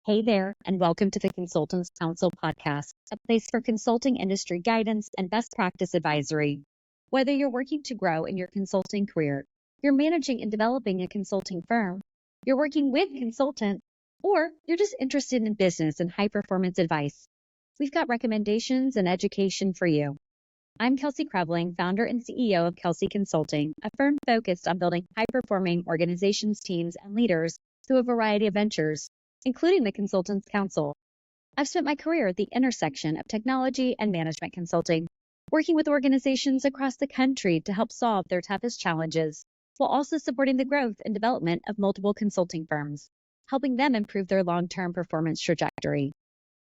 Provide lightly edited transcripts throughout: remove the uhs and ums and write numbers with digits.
Hey there, and welcome to the Consultants Counsel podcast, a place for consulting industry guidance and best practice advisory. Whether you're working to grow in your consulting career, you're managing and developing a consulting firm, you're working with consultants, or you're just interested in business and high-performance advice, we've got recommendations and education for you. I'm Kelsey Krebling, founder and CEO of Kelsey Consulting, a firm focused on building high-performing organizations, teams, and leaders through a variety of ventures, including the Consultants Counsel. I've spent my career at the intersection of technology and management consulting, working with organizations across the country to help solve their toughest challenges, while also supporting the growth and development of multiple consulting firms, helping them improve their long-term performance trajectory.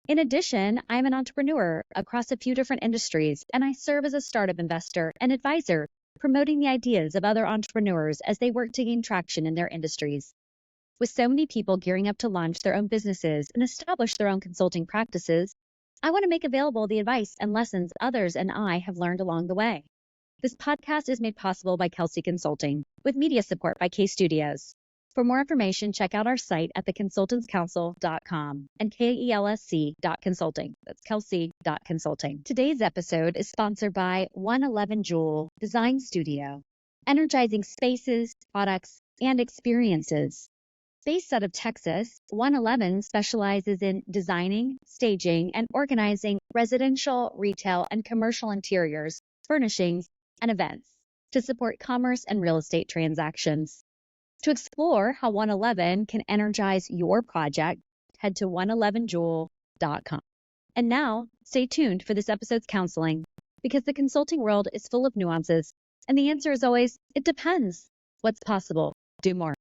In addition, I'm an entrepreneur across a few different industries, and I serve as a startup investor and advisor, promoting the ideas of other entrepreneurs as they work to gain traction in their industries. With so many people gearing up to launch their own businesses and establish their own consulting practices, I want to make available the advice and lessons others and I have learned along the way. This podcast is made possible by Kelsey Consulting, with media support by K Studios. For more information, check out our site at theconsultantscounsel.com and KELSC.consulting. That's Kelsey.consulting. Today's episode is sponsored by 111 Jewel Design Studio, energizing spaces, products, and experiences. Based out of Texas, 111 specializes in designing, staging, and organizing residential, retail, and commercial interiors, furnishings, and events to support commerce and real estate transactions. To explore how 111 can energize your project, head to 111jewel.com. And now, stay tuned for this episode's counseling, because the consulting world is full of nuances, and the answer is always, it depends. What's possible? Do more.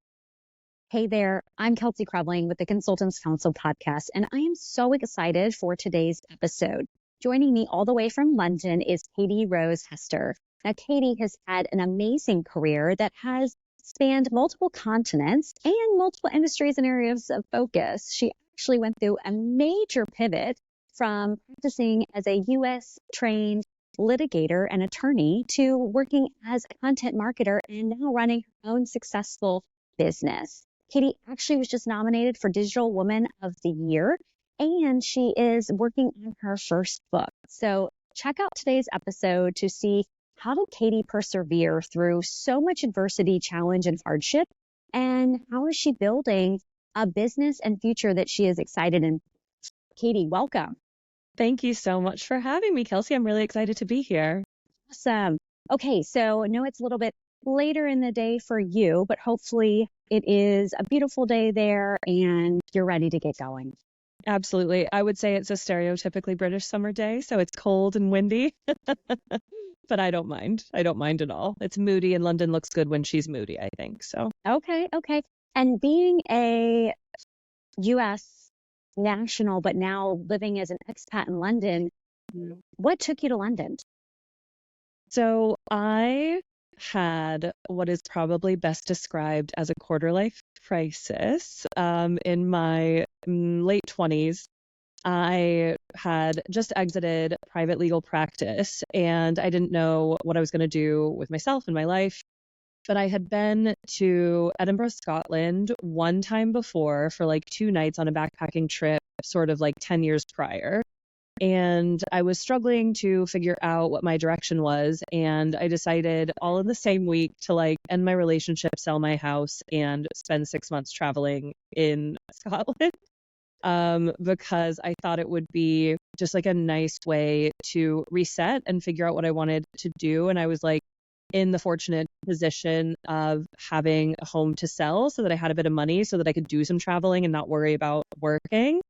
Hey there, I'm Kelsey Krebling with the Consultants Counsel podcast, and I am so excited for today's episode. Joining me all the way from London is Katie Rose Hester. Now, Katie has had an amazing career that has spanned multiple continents and multiple industries and areas of focus. She actually went through a major pivot from practicing as a U.S. trained litigator and attorney to working as a content marketer and now running her own successful business. Katie actually was just nominated for Digital Woman of the Year, and she is working on her first book. So check out today's episode to see how did Katie persevere through so much adversity, challenge, and hardship, and how is she building a business and future that she is excited in. Katie, welcome. Thank you so much for having me, Kelsey. I'm really excited to be here. Awesome. Okay, so I know it's a little bit later in the day for you, but hopefully it is a beautiful day there and you're ready to get going. Absolutely. I would say it's a stereotypically British summer day, so it's cold and windy, but I don't mind. I don't mind at all. It's moody, and London looks good when she's moody, I think. So Okay. And being a U.S. national, but now living as an expat in London, what took you to London? So I had what is probably best described as a quarter-life crisis in my late 20s. I had just exited private legal practice, and I didn't know what I was going to do with myself and my life. But I had been to Edinburgh, Scotland one time before for like 2 nights on a backpacking trip, sort of like 10 years prior. And I was struggling to figure out what my direction was. And I decided all in the same week to like end my relationship, sell my house, and spend 6 months traveling in Scotland. Because I thought it would be just like a nice way to reset and figure out what I wanted to do. And I was like in the fortunate position of having a home to sell so that I had a bit of money so that I could do some traveling and not worry about working.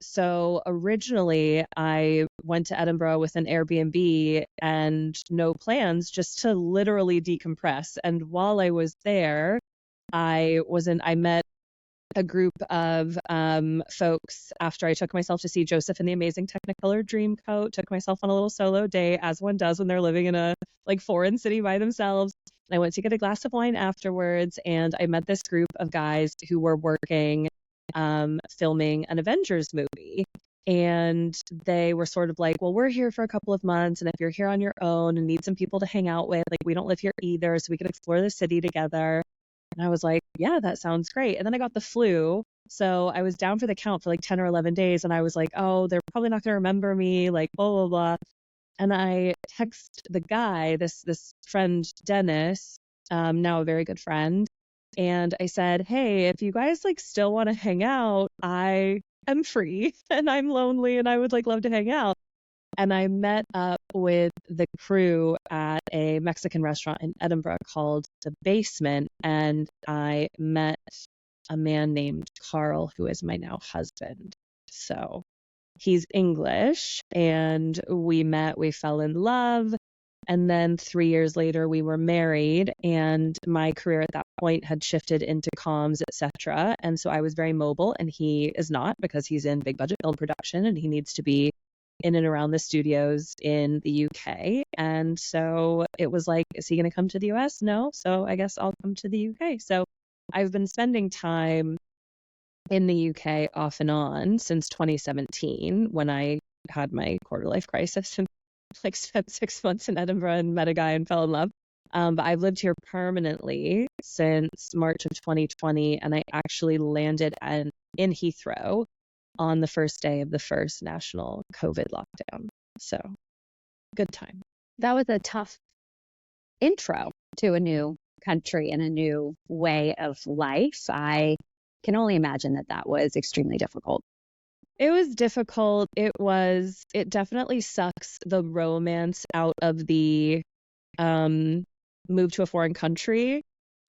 So originally I went to Edinburgh with an Airbnb and no plans, just to literally decompress. And while I was there, I met a group of folks after I took myself to see Joseph and the Amazing Technicolor Dreamcoat, took myself on a little solo day, as one does when they're living in a like foreign city by themselves. I went to get a glass of wine afterwards, and I met this group of guys who were working filming an Avengers movie. And they were sort of like, well, we're here for a couple of months, and if you're here on your own and need some people to hang out with, like, we don't live here either, so we can explore the city together. And I was like, yeah, that sounds great. And then I got the flu So I was down for the count for like 10 or 11 days, and I was like, oh, they're probably not going to remember me, like blah, blah, blah. And I text the guy, this friend, Dennis, now a very good friend. And I said, hey, if you guys like still want to hang out, I am free and I'm lonely and I would like love to hang out. And I met up with the crew at a Mexican restaurant in Edinburgh called The Basement. And I met a man named Carl, who is my now husband. So he's English, and we met, we fell in love. And then 3 years later, we were married, and my career at that point had shifted into comms, etc. And so I was very mobile, and he is not, because he's in big budget film production and he needs to be in and around the studios in the UK. And so it was like, is he going to come to the US? No. So I guess I'll come to the UK. So I've been spending time in the UK off and on since 2017, when I had my quarter life crisis and like spent 6 months in Edinburgh and met a guy and fell in love. But I've lived here permanently since March of 2020, and I actually landed in Heathrow on the first day of the first national COVID lockdown. So good time. That was a tough intro to a new country and a new way of life. I can only imagine that was extremely difficult. It was difficult. It definitely sucks the romance out of the move to a foreign country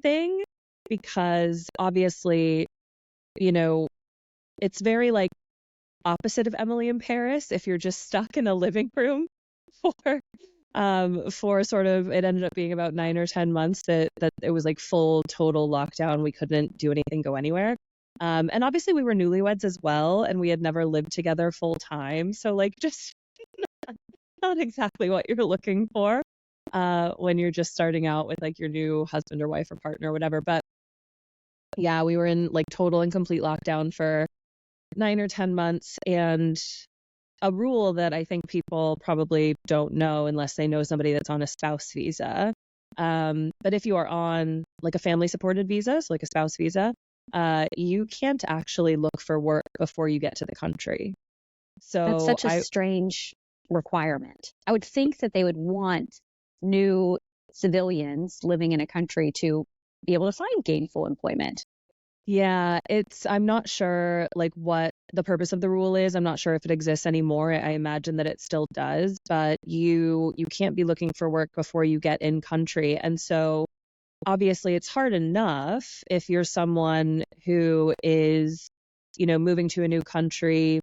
thing, because obviously, it's very like opposite of Emily in Paris. If you're just stuck in a living room for sort of, it ended up being about 9 or 10 months that it was like full total lockdown. We couldn't do anything, go anywhere. And obviously we were newlyweds as well, and we had never lived together full time. So like just not exactly what you're looking for when you're just starting out with like your new husband or wife or partner or whatever. But yeah, we were in like total and complete lockdown for 9 or 10 months. And a rule that I think people probably don't know unless they know somebody that's on a spouse visa. But if you are on like a family supported visa, so like a spouse visa, you can't actually look for work before you get to the country. So that's such a strange requirement. I would think that they would want new civilians living in a country to be able to find gainful employment. Yeah, I'm not sure like what the purpose of the rule is. I'm not sure if it exists anymore. I imagine that it still does, but you can't be looking for work before you get in country. And so obviously it's hard enough if you're someone who is, moving to a new country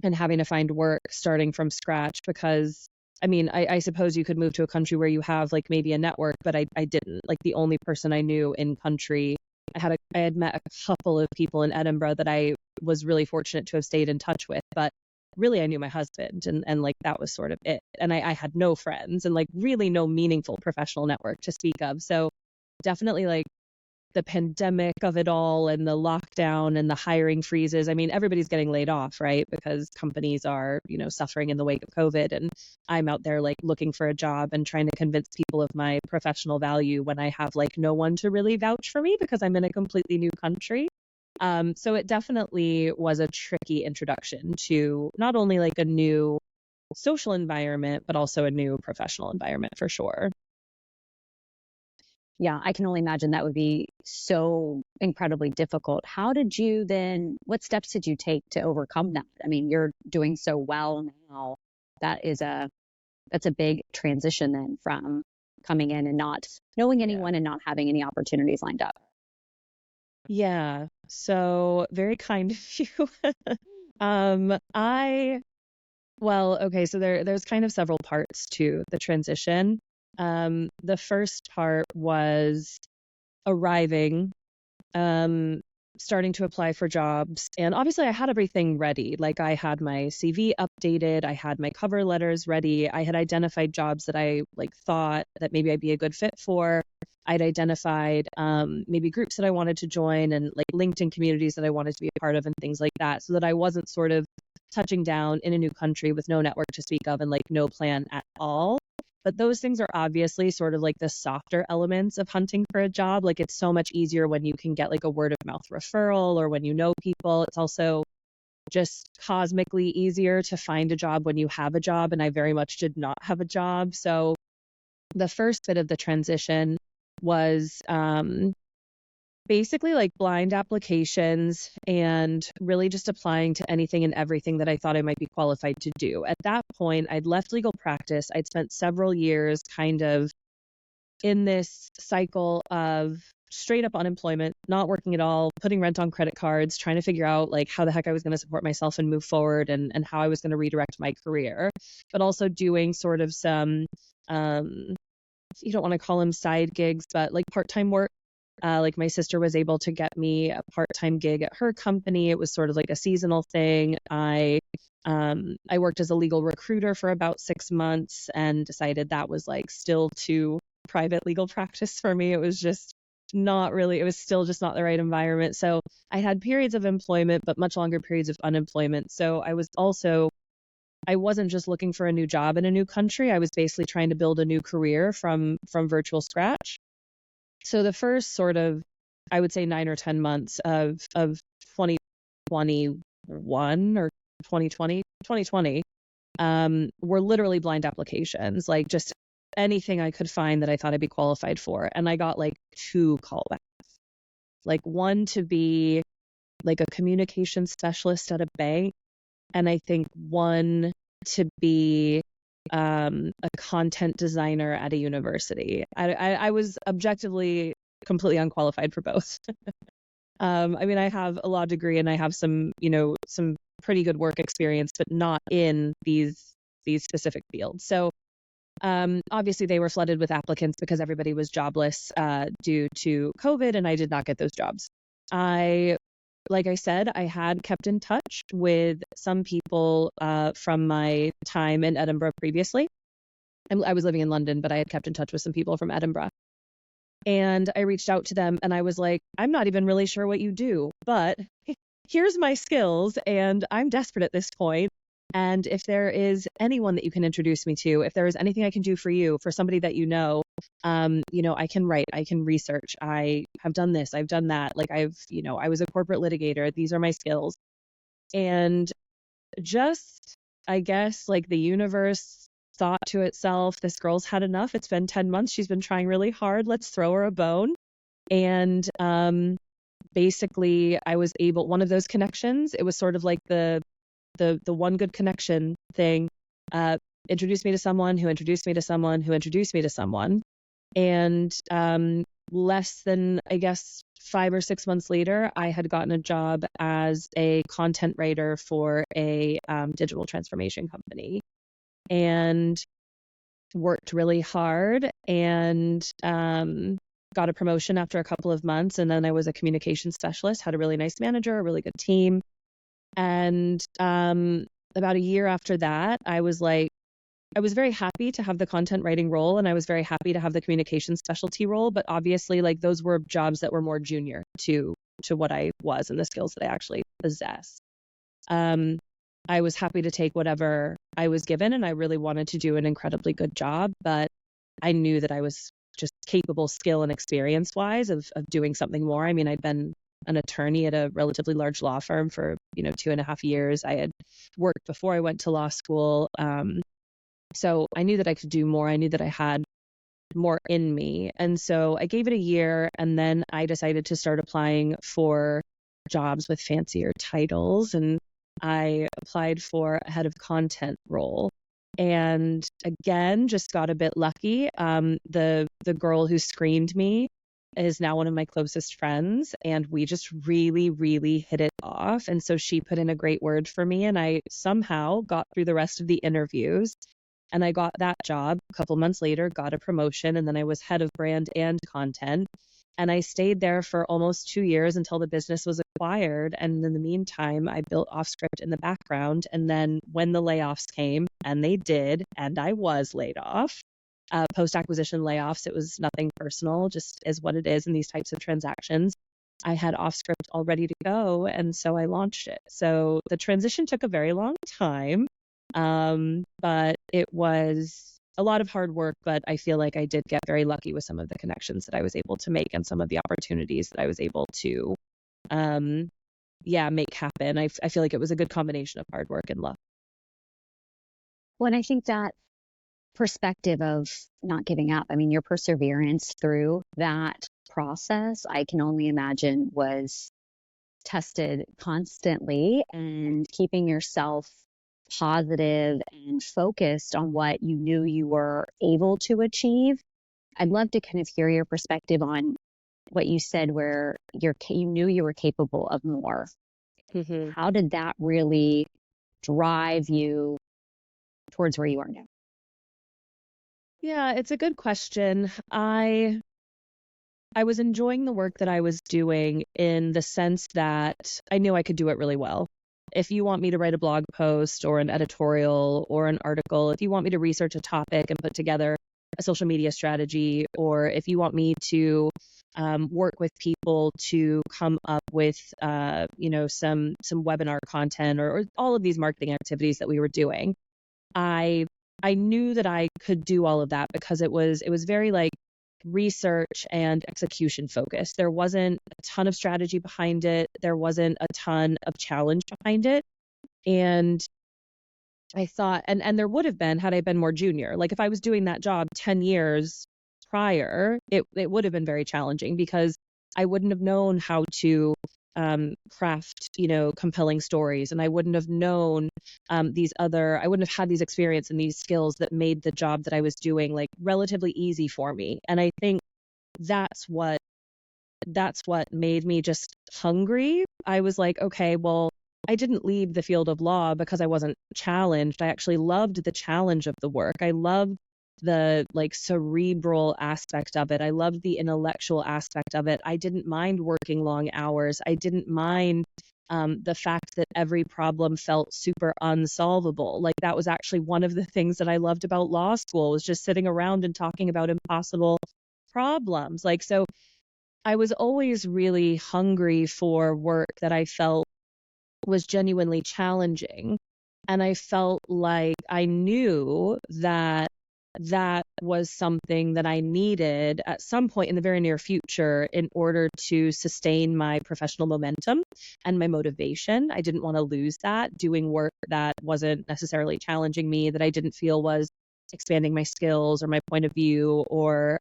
and having to find work starting from scratch, because I suppose you could move to a country where you have like maybe a network, but I didn't. Like the only person I knew in country, I had met a couple of people in Edinburgh that I was really fortunate to have stayed in touch with, but really I knew my husband, and like that was sort of it. And I had no friends and like really no meaningful professional network to speak of. So definitely like the pandemic of it all and the lockdown and the hiring freezes. Everybody's getting laid off, right? Because companies are, suffering in the wake of COVID. And I'm out there like looking for a job and trying to convince people of my professional value when I have like no one to really vouch for me because I'm in a completely new country. So it definitely was a tricky introduction to not only like a new social environment, but also a new professional environment for sure. Yeah, I can only imagine that would be so incredibly difficult. What steps did you take to overcome that? You're doing so well now. That's a big transition then from coming in and not knowing anyone and not having any opportunities lined up. Yeah, so very kind of you. So there's kind of several parts to the transition. The first part was arriving, starting to apply for jobs. And obviously I had everything ready. Like I had my CV updated, I had my cover letters ready. I had identified jobs that I like thought that maybe I'd be a good fit for. I'd identified maybe groups that I wanted to join and like LinkedIn communities that I wanted to be a part of and things like that, so that I wasn't sort of touching down in a new country with no network to speak of and like no plan at all. But those things are obviously sort of like the softer elements of hunting for a job. Like it's so much easier when you can get like a word of mouth referral or when you know people. It's also just cosmically easier to find a job when you have a job. And I very much did not have a job. So the first bit of the transition was basically like blind applications and really just applying to anything and everything that I thought I might be qualified to do. At that point, I'd left legal practice. I'd spent several years kind of in this cycle of straight up unemployment, not working at all, putting rent on credit cards, trying to figure out like how the heck I was going to support myself and move forward and how I was going to redirect my career, but also doing sort of some, you don't want to call them side gigs, but like part-time work. Like my sister was able to get me a part-time gig at her company. It was sort of like a seasonal thing. I worked as a legal recruiter for about 6 months and decided that was like still too private legal practice for me. It was just not really, it was still just not the right environment. So I had periods of employment, but much longer periods of unemployment. So I wasn't just looking for a new job in a new country. I was basically trying to build a new career from virtual scratch. So the first sort of, I would say 9 or 10 months of 2021 or 2020, were literally blind applications, like just anything I could find that I thought I'd be qualified for. And I got like 2 callbacks, like one to be like a communication specialist at a bank, and I think one to be a content designer at a university. I was objectively completely unqualified for both. I mean, I have a law degree and I have some pretty good work experience, but not in these specific fields. So obviously they were flooded with applicants because everybody was jobless due to COVID, and I did not get those jobs. Like I said, I had kept in touch with some people from my time in Edinburgh previously. I was living in London, but I had kept in touch with some people from Edinburgh. And I reached out to them and I was like, I'm not even really sure what you do, but here's my skills and I'm desperate at this point. And if there is anyone that you can introduce me to, if there is anything I can do for you, for somebody that I can write, I can research, I have done this, I've done that. Like I was a corporate litigator. These are my skills. And just, I guess, like the universe thought to itself, this girl's had enough. It's been 10 months. She's been trying really hard. Let's throw her a bone. And basically I was able, one of those connections, it was sort of like the one good connection thing, introduced me to someone who introduced me to someone who introduced me to someone. And less than, I guess, 5 or 6 months later, I had gotten a job as a content writer for a digital transformation company, and worked really hard and got a promotion after a couple of months. And then I was a communication specialist, had a really nice manager, a really good team. And about a year after that, I was very happy to have the content writing role, and I was very happy to have the communication specialty role. But obviously, like those were jobs that were more junior to what I was and the skills that I actually possess. I was happy to take whatever I was given, and I really wanted to do an incredibly good job, but I knew that I was just capable, skill and experience wise of doing something more. I mean, I'd been an attorney at a relatively large law firm for 2.5 years. I had worked before I went to law school. So I knew that I could do more. I knew that I had more in me. And so I gave it a year, and then I decided to start applying for jobs with fancier titles. And I applied for a head of content role. And again, just got a bit lucky. The girl who screened me is now one of my closest friends, and we just really, really hit it off. And so she put in a great word for me, and I somehow got through the rest of the interviews, and I got that job. A couple months later, got a promotion, and then I was head of brand and content. And I stayed there for almost 2 years until the business was acquired. And in the meantime, I built Offscript in the background. And then when the layoffs came, and they did, and I was laid off, post-acquisition layoffs, it was nothing personal, just is what it is in these types of transactions. I had Offscript all ready to go, and so I launched it. So the transition took a very long time, but it was a lot of hard work, but I feel like I did get very lucky with some of the connections that I was able to make and some of the opportunities that I was able to, make happen. I feel like it was a good combination of hard work and luck. Well, and I think that perspective of not giving up, I mean, your perseverance through that process, I can only imagine was tested constantly, and keeping yourself positive and focused on what you knew you were able to achieve. I'd love to kind of hear your perspective on what you said, where you knew you were capable of more. Mm-hmm. How did that really drive you towards where you are now? Yeah, it's a good question. I was enjoying the work that I was doing in the sense that I knew I could do it really well. If you want me to write a blog post or an editorial or an article, if you want me to research a topic and put together a social media strategy, or if you want me to work with people to come up with, some webinar content or all of these marketing activities that we were doing, I knew that I could do all of that because it was very like research and execution focused. There wasn't a ton of strategy behind it. There wasn't a ton of challenge behind it. And I thought, and there would have been had I been more junior. Like if I was doing that job 10 years prior, it would have been very challenging because I wouldn't have known how to craft, compelling stories. And I wouldn't have known I wouldn't have had these experience and these skills that made the job that I was doing like relatively easy for me. And I think that's what made me just hungry. I was like, okay, well, I didn't leave the field of law because I wasn't challenged. I actually loved the challenge of the work. I loved the like cerebral aspect of it. I loved the intellectual aspect of it. I didn't mind working long hours. I didn't mind the fact that every problem felt super unsolvable. Like that was actually one of the things that I loved about law school, was just sitting around and talking about impossible problems. Like, so I was always really hungry for work that I felt was genuinely challenging. And I felt like I knew that that was something that I needed at some point in the very near future in order to sustain my professional momentum and my motivation. I didn't want to lose that doing work that wasn't necessarily challenging me, that I didn't feel was expanding my skills or my point of view or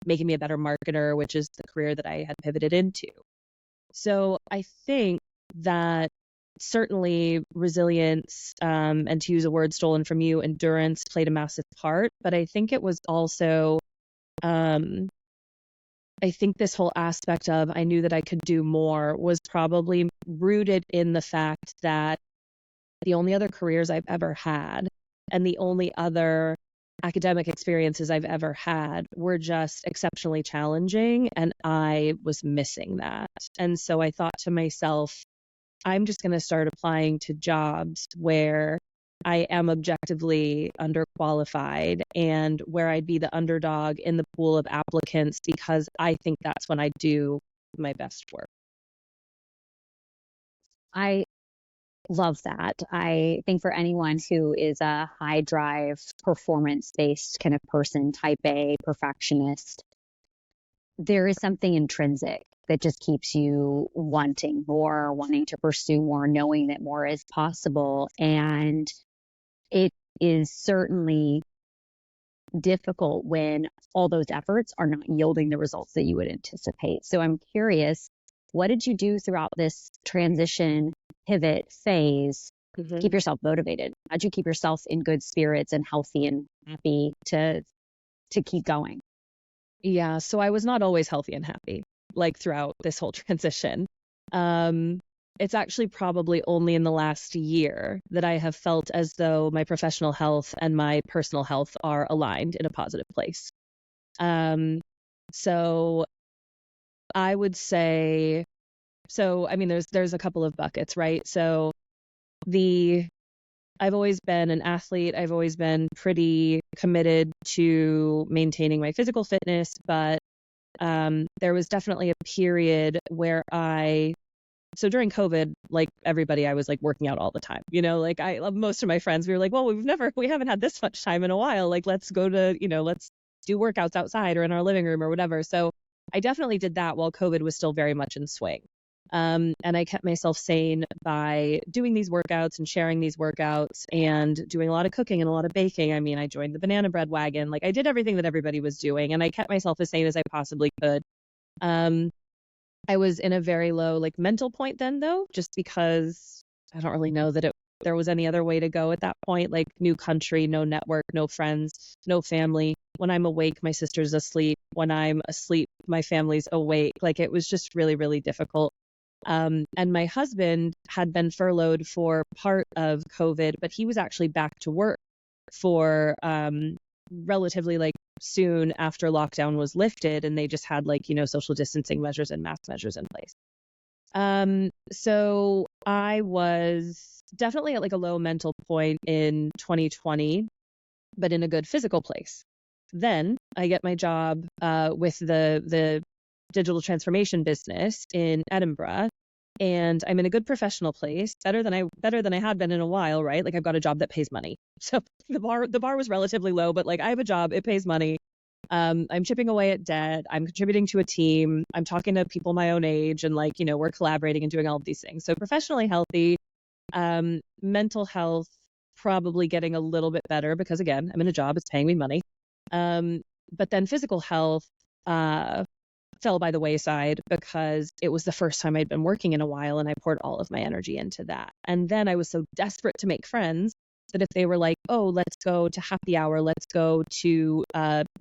making me a better marketer, which is the career that I had pivoted into. So I think that certainly resilience, and to use a word stolen from you, endurance played a massive part. But I think it was also, I think this whole aspect of I knew that I could do more was probably rooted in the fact that the only other careers I've ever had and the only other academic experiences I've ever had were just exceptionally challenging, and I was missing that. And so I thought to myself, I'm just going to start applying to jobs where I am objectively underqualified and where I'd be the underdog in the pool of applicants, because I think that's when I do my best work. I love that. I think for anyone who is a high drive, performance based kind of person, type A, perfectionist, there is something intrinsic that just keeps you wanting more, wanting to pursue more, knowing that more is possible. And it is certainly difficult when all those efforts are not yielding the results that you would anticipate. So I'm curious, what did you do throughout this transition pivot phase to keep yourself motivated? How'd you keep yourself in good spirits and healthy and happy to keep going? Yeah, so I was not always healthy and happy, like throughout this whole transition. It's actually probably only in the last year that I have felt as though my professional health and my personal health are aligned in a positive place. So I would say, I mean, there's a couple of buckets, right? So I've always been an athlete. I've always been pretty committed to maintaining my physical fitness, but there was definitely a period where I so during COVID, like everybody, I was like working out all the time, like most of my friends, we were like, well, we haven't had this much time in a while. Like, let's go to, let's do workouts outside or in our living room or whatever. So I definitely did that while COVID was still very much in swing. And I kept myself sane by doing these workouts and sharing these workouts and doing a lot of cooking and a lot of baking. I mean, I joined the banana bread wagon. Like, I did everything that everybody was doing, and I kept myself as sane as I possibly could. I was in a very low like mental point then, though, just because I don't really know that there was any other way to go at that point. Like, new country, no network, no friends, no family. When I'm awake, my sister's asleep. When I'm asleep, my family's awake. Like, it was just really, really difficult. And my husband had been furloughed for part of COVID, but he was actually back to work for relatively like soon after lockdown was lifted, and they just had like, social distancing measures and mask measures in place. So I was definitely at like a low mental point in 2020, but in a good physical place. Then I get my job with the digital transformation business in Edinburgh, and I'm in a good professional place, better than I had been in a while, right? Like, I've got a job that pays money. So the bar was relatively low, but like, I have a job, it pays money. I'm chipping away at debt. I'm contributing to a team. I'm talking to people my own age, and like, we're collaborating and doing all of these things. So professionally healthy, mental health probably getting a little bit better because, again, I'm in a job, it's paying me money. But then physical health fell by the wayside because it was the first time I'd been working in a while, and I poured all of my energy into that. And then I was so desperate to make friends that if they were like, oh, let's go to happy hour, let's go to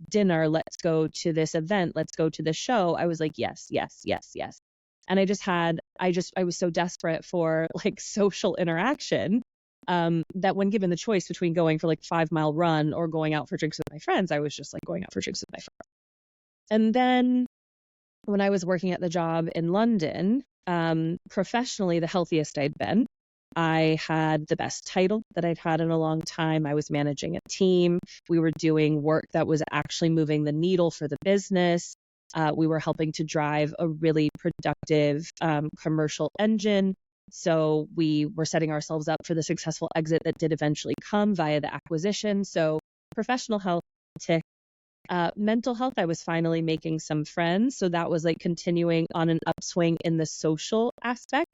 dinner, let's go to this event, let's go to this show, I was like, yes, yes, yes, yes. And I was so desperate for like social interaction that when given the choice between going for like 5-mile run or going out for drinks with my friends, I was just like going out for drinks with my friends. And then when I was working at the job in London, professionally, the healthiest I'd been. I had the best title that I'd had in a long time. I was managing a team. We were doing work that was actually moving the needle for the business. We were helping to drive a really productive commercial engine. So we were setting ourselves up for the successful exit that did eventually come via the acquisition. So professional health, tick. Mental health, I was finally making some friends. So that was like continuing on an upswing in the social aspect.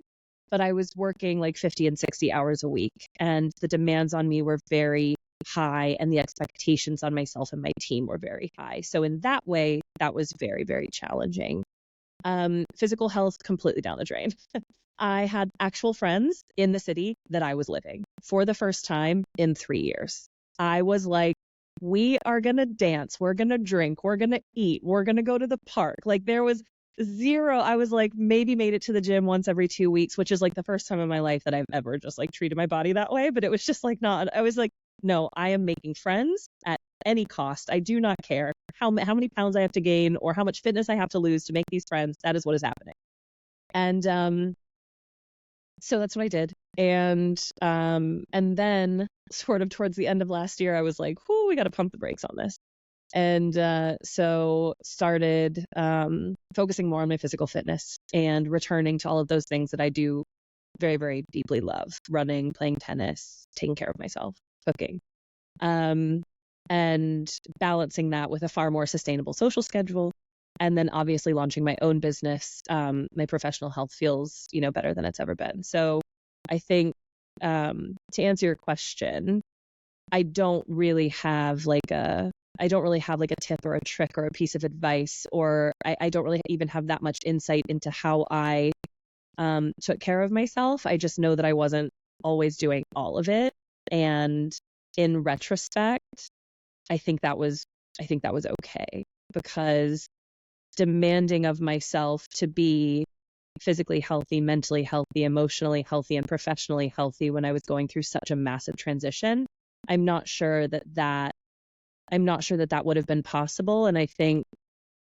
But I was working like 50 and 60 hours a week, and the demands on me were very high, and the expectations on myself and my team were very high. So in that way, that was very, very challenging. Physical health, completely down the drain. I had actual friends in the city that I was living for the first time in 3 years. I was like, we are going to dance, we're going to drink, we're going to eat, we're going to go to the park. Like, there was zero. I was like, maybe made it to the gym once every 2 weeks, which is like the first time in my life that I've ever just like treated my body that way. But it was just like not, I was like, no, I am making friends at any cost. I do not care how many pounds I have to gain or how much fitness I have to lose to make these friends. That is what is happening. And so that's what I did. And then sort of towards the end of last year, I was like, whoo, we got to pump the brakes on this. And so started focusing more on my physical fitness and returning to all of those things that I do very, very deeply love: running, playing tennis, taking care of myself, cooking, and balancing that with a far more sustainable social schedule. And then obviously launching my own business. My professional health feels, better than it's ever been. So I think to answer your question, I don't really have like a tip or a trick or a piece of advice, or I don't really even have that much insight into how I took care of myself. I just know that I wasn't always doing all of it. And in retrospect, I think that was okay, because demanding of myself to be physically healthy, mentally healthy, emotionally healthy, and professionally healthy when I was going through such a massive transition, I'm not sure that would have been possible. And I think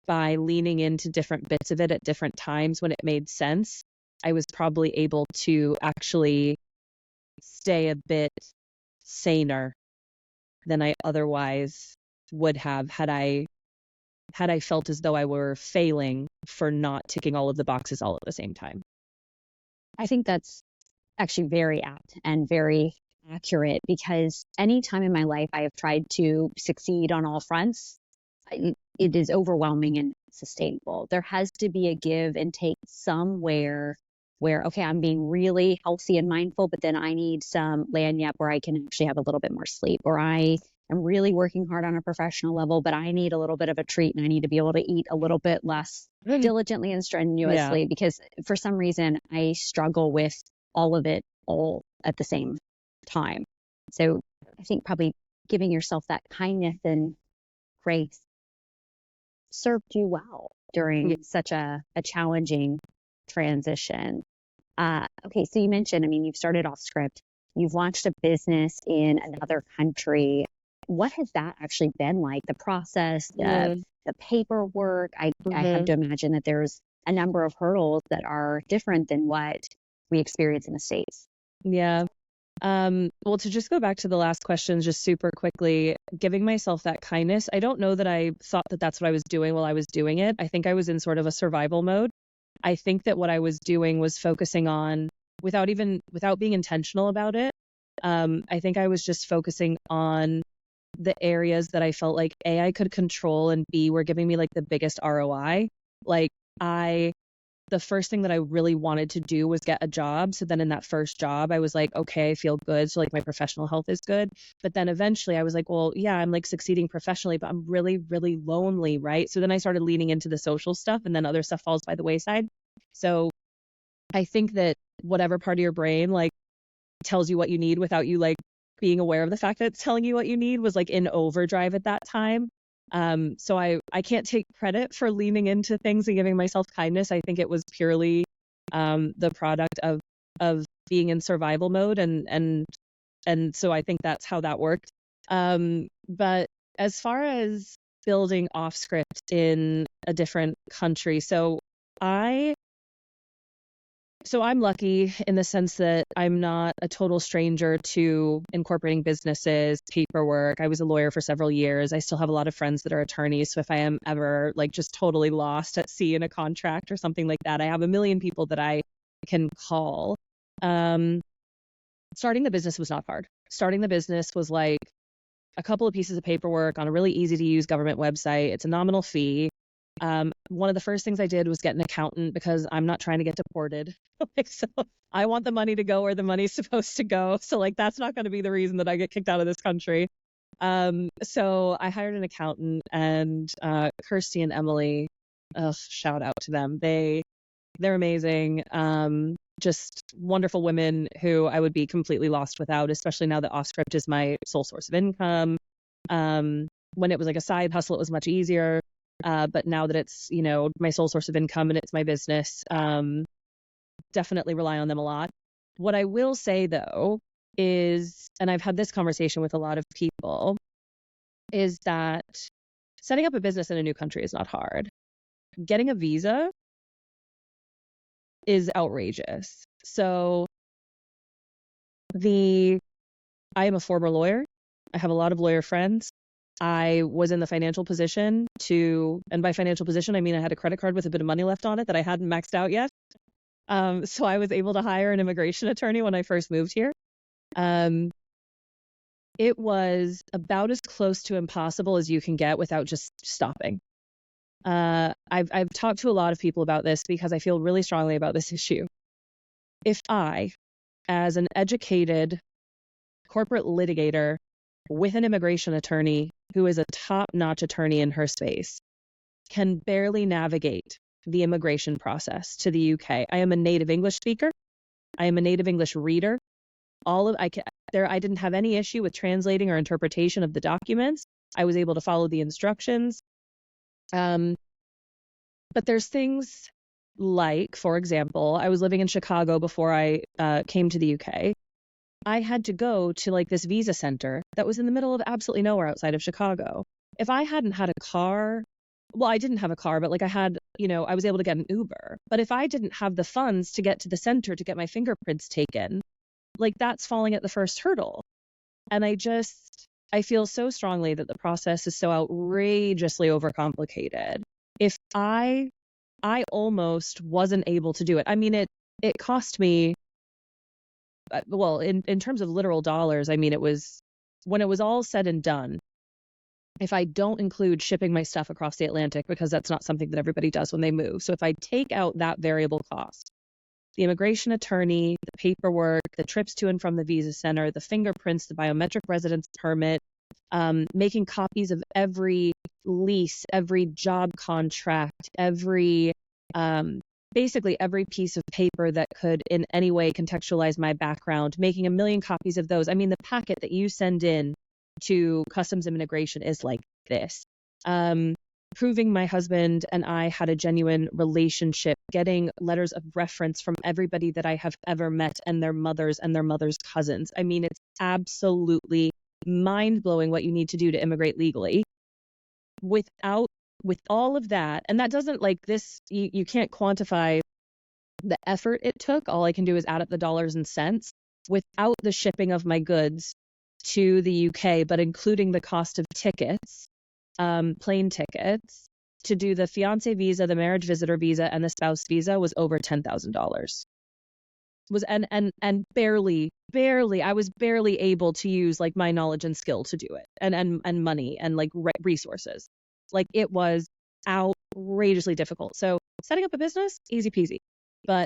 by leaning into different bits of it at different times when it made sense, I was probably able to actually stay a bit saner than I otherwise would have had I felt as though I were failing for not ticking all of the boxes all at the same time. I think that's actually very apt and very accurate, because any time in my life I have tried to succeed on all fronts, it is overwhelming and sustainable. There has to be a give and take somewhere where, okay, I'm being really healthy and mindful, but then I need some lagniappe where I can actually have a little bit more sleep, or I am really working hard on a professional level, but I need a little bit of a treat and I need to be able to eat a little bit less diligently and Yeah. strenuously, because for some reason I struggle with all of it all at the same time. So I think probably giving yourself that kindness and grace served you well Yeah. during such a challenging transition. Okay, so you mentioned, I mean, you've started Offscript, you've launched a business in another country. What has that actually been like? The process, the paperwork. I have Mhm. to imagine that there's a number of hurdles that are different than what we experience in the States. Yeah. Well, to just go back to the last question, just super quickly, giving myself that kindness. I don't know that I thought that that's what I was doing while I was doing it. I think I was in sort of a survival mode. I think that what I was doing was focusing on, without being intentional about it. I think I was just focusing on the areas that I felt like A, I could control, and B, were giving me like the biggest ROI. Like the first thing that I really wanted to do was get a job. So then in that first job, I was like, okay, I feel good. So like my professional health is good. But then eventually I was like, well, yeah, I'm like succeeding professionally, but I'm really, really lonely, right? So then I started leaning into the social stuff, and then other stuff falls by the wayside. So I think that whatever part of your brain like tells you what you need without you like being aware of the fact that it's telling you what you need was like in overdrive at that time. So I can't take credit for leaning into things and giving myself kindness. I think it was purely the product of being in survival mode, and so I think that's how that worked. But as far as building Offscript in a different country, I'm lucky in the sense that I'm not a total stranger to incorporating businesses, paperwork. I was a lawyer for several years. I still have a lot of friends that are attorneys. So if I am ever like just totally lost at sea in a contract or something like that, I have a million people that I can call. Starting the business was not hard. Starting the business was like a couple of pieces of paperwork on a really easy to use government website. It's a nominal fee. One of the first things I did was get an accountant, because I'm not trying to get deported. Like, so I want the money to go where the money's supposed to go. So like, that's not going to be the reason that I get kicked out of this country. So I hired an accountant, and Kirsty and Emily, shout out to them. They're amazing. Just wonderful women who I would be completely lost without, especially now that Offscript is my sole source of income. When it was like a side hustle, it was much easier. But now that it's, my sole source of income and it's my business, definitely rely on them a lot. What I will say though is, and I've had this conversation with a lot of people, is that setting up a business in a new country is not hard. Getting a visa is outrageous. So I am a former lawyer. I have a lot of lawyer friends. I was in the financial position and by financial position, I mean I had a credit card with a bit of money left on it that I hadn't maxed out yet. So I was able to hire an immigration attorney when I first moved here. It was about as close to impossible as you can get without just stopping. I've talked to a lot of people about this because I feel really strongly about this issue. If I, as an educated corporate litigator with an immigration attorney who is a top-notch attorney in her space, can barely navigate the immigration process to the UK. I am a native English speaker. I am a native English reader. I didn't have any issue with translating or interpretation of the documents. I was able to follow the instructions. But there's things like, for example, I was living in Chicago before I came to the UK. I had to go to like this visa center that was in the middle of absolutely nowhere outside of Chicago. If I hadn't had a car, well, I didn't have a car, but like I was able to get an Uber. But if I didn't have the funds to get to the center to get my fingerprints taken, like that's falling at the first hurdle. And I feel so strongly that the process is so outrageously overcomplicated. If I almost wasn't able to do it. I mean, it cost me, well, in terms of literal dollars, I mean, it was, when it was all said and done, if I don't include shipping my stuff across the Atlantic, because that's not something that everybody does when they move. So if I take out that variable cost, the immigration attorney, the paperwork, the trips to and from the visa center, the fingerprints, the biometric residence permit, making copies of every lease, every job contract, basically every piece of paper that could in any way contextualize my background, making a million copies of those. I mean, the packet that you send in to Customs and Immigration is like this. Proving my husband and I had a genuine relationship, getting letters of reference from everybody that I have ever met and their mothers and their mothers' cousins. I mean, it's absolutely mind-blowing what you need to do to immigrate legally. With all of that, and that doesn't, like, this, you can't quantify the effort it took. All I can do is add up the dollars and cents without the shipping of my goods to the UK, but including the cost of tickets, plane tickets, to do the fiance visa, the marriage visitor visa, and the spouse visa was over $10,000. Was and barely I was barely able to use like my knowledge and skill to do it, and money and like resources. Like, it was outrageously difficult. So setting up a business, easy peasy, but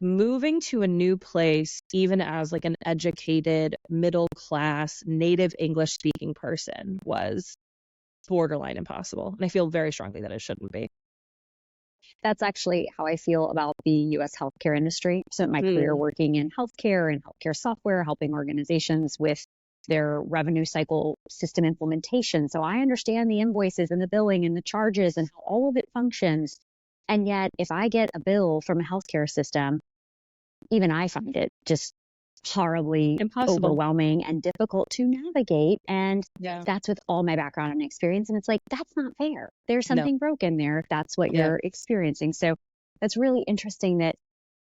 moving to a new place, even as like an educated, middle class, native English speaking person, was borderline impossible. And I feel very strongly that it shouldn't be. That's actually how I feel about the US healthcare industry. So my career working in healthcare and healthcare software, helping organizations with their revenue cycle system implementation. So I understand the invoices and the billing and the charges and how all of it functions. And yet, if I get a bill from a healthcare system, even I find it just horribly Impossible. overwhelming and difficult to navigate. And Yeah. that's with all my background and experience. And it's like, that's not fair. There's something broken there if that's what you're experiencing. So that's really interesting that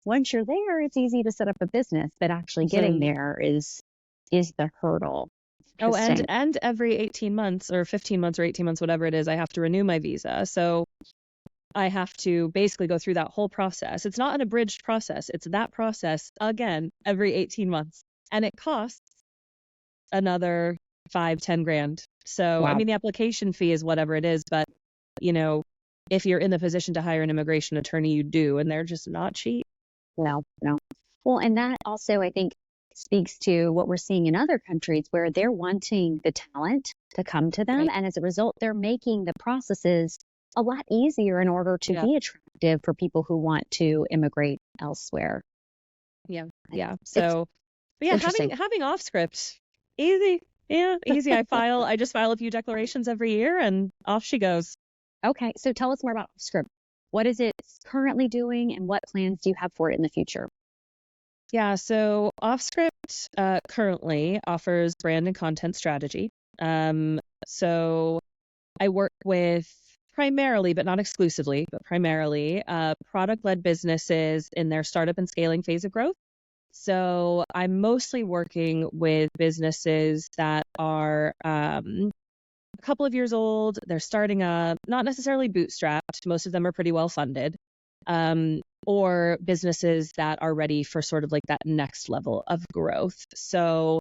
once you're there, it's easy to set up a business, but actually getting there is the hurdle. Oh, and every 18 months or 15 months or 18 months, whatever it is, I have to renew my visa. So I have to basically go through that whole process. It's not an abridged process. It's that process again every 18 months. And it costs another 5-10 grand. So, Wow. I mean, the application fee is whatever it is, but, you know, if you're in the position to hire an immigration attorney, you do, and they're just not cheap. No. Well, and that also, I think, speaks to what we're seeing in other countries where they're wanting the talent to come to them. Right. And as a result, they're making the processes a lot easier in order to be attractive for people who want to immigrate elsewhere. Yeah. So, having Offscript, easy. Yeah, easy. I just file a few declarations every year and off she goes. Okay. So tell us more about Offscript. What is it currently doing and what plans do you have for it in the future? Yeah, so Offscript currently offers brand and content strategy. So I work with primarily, but not exclusively, but primarily product-led businesses in their startup and scaling phase of growth. So I'm mostly working with businesses that are a couple of years old. They're starting up, not necessarily bootstrapped. Most of them are pretty well funded. Or businesses that are ready for sort of like that next level of growth. So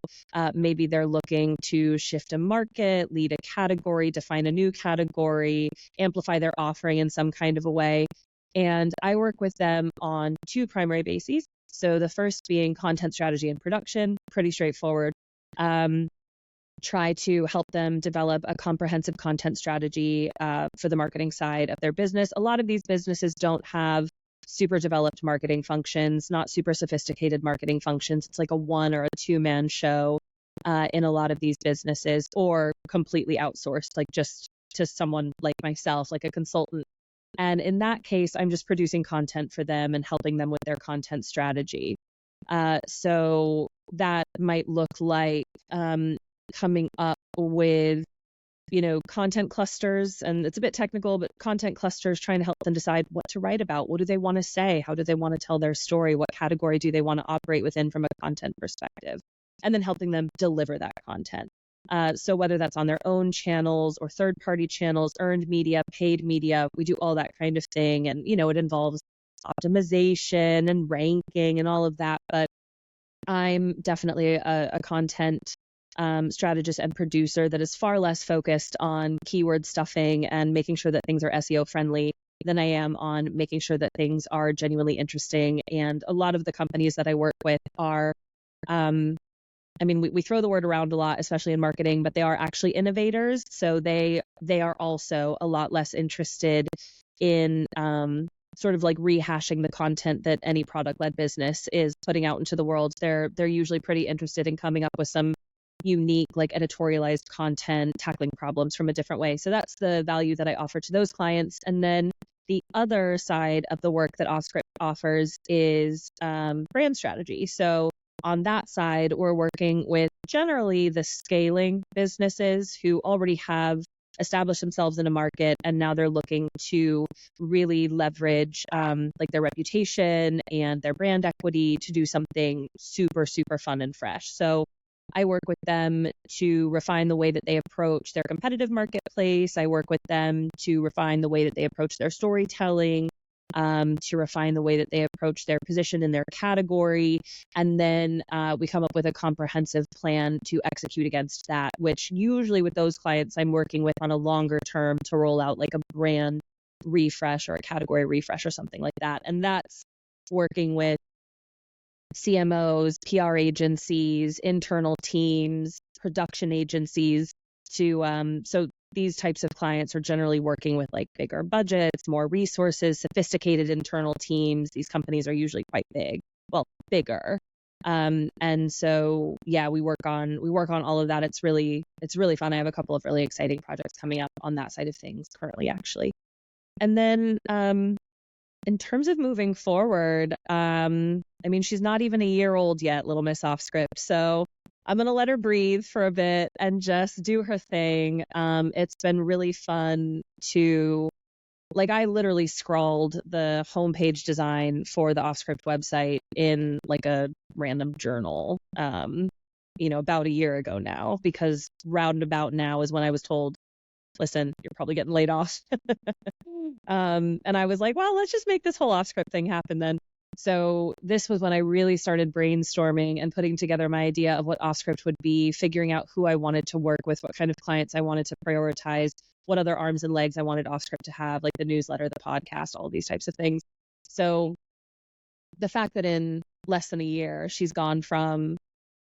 maybe they're looking to shift a market, lead a category, define a new category, amplify their offering in some kind of a way. And I work with them on two primary bases. So the first being content strategy and production, pretty straightforward. Try to help them develop a comprehensive content strategy for the marketing side of their business. A lot of these businesses don't have super developed marketing functions, not super sophisticated marketing functions. It's like a one or a two-man show in a lot of these businesses, or completely outsourced, like just to someone like myself, like a consultant. And in that case, I'm just producing content for them and helping them with their content strategy. So that might look like coming up with, content clusters, and it's a bit technical, but content clusters, trying to help them decide what to write about. What do they want to say? How do they want to tell their story? What category do they want to operate within from a content perspective? And then helping them deliver that content. So whether that's on their own channels or third-party channels, earned media, paid media, we do all that kind of thing. And, it involves optimization and ranking and all of that. But I'm definitely a content strategist and producer that is far less focused on keyword stuffing and making sure that things are SEO friendly than I am on making sure that things are genuinely interesting. And a lot of the companies that I work with are, we throw the word around a lot, especially in marketing, but they are actually innovators. So they are also a lot less interested in sort of like rehashing the content that any product-led business is putting out into the world. They're usually pretty interested in coming up with some unique, like editorialized content, tackling problems from a different way. So that's the value that I offer to those clients. And then the other side of the work that Offscript offers is brand strategy. So on that side, we're working with generally the scaling businesses who already have established themselves in a market, and now they're looking to really leverage like their reputation and their brand equity to do something super, super fun and fresh. So I work with them to refine the way that they approach their competitive marketplace. I work with them to refine the way that they approach their storytelling, to refine the way that they approach their position in their category. And then we come up with a comprehensive plan to execute against that, which usually with those clients I'm working with on a longer term to roll out like a brand refresh or a category refresh or something like that. And that's working with CMOs, PR agencies, internal teams, production agencies to so these types of clients are generally working with like bigger budgets, more resources, sophisticated internal teams. These companies are usually quite big, well, bigger. And so yeah, we work on all of that. It's really fun. I have a couple of really exciting projects coming up on that side of things currently, actually. And then in terms of moving forward, she's not even a year old yet, little Miss Offscript. So I'm going to let her breathe for a bit and just do her thing. It's been really fun to, like, I literally scrawled the homepage design for the Offscript website in like a random journal, about a year ago now, because roundabout now is when I was told, listen, you're probably getting laid off. And I was like, well, let's just make this whole Offscript thing happen then. So this was when I really started brainstorming and putting together my idea of what Offscript would be, figuring out who I wanted to work with, what kind of clients I wanted to prioritize, what other arms and legs I wanted Offscript to have, like the newsletter, the podcast, all of these types of things. So the fact that in less than a year, she's gone from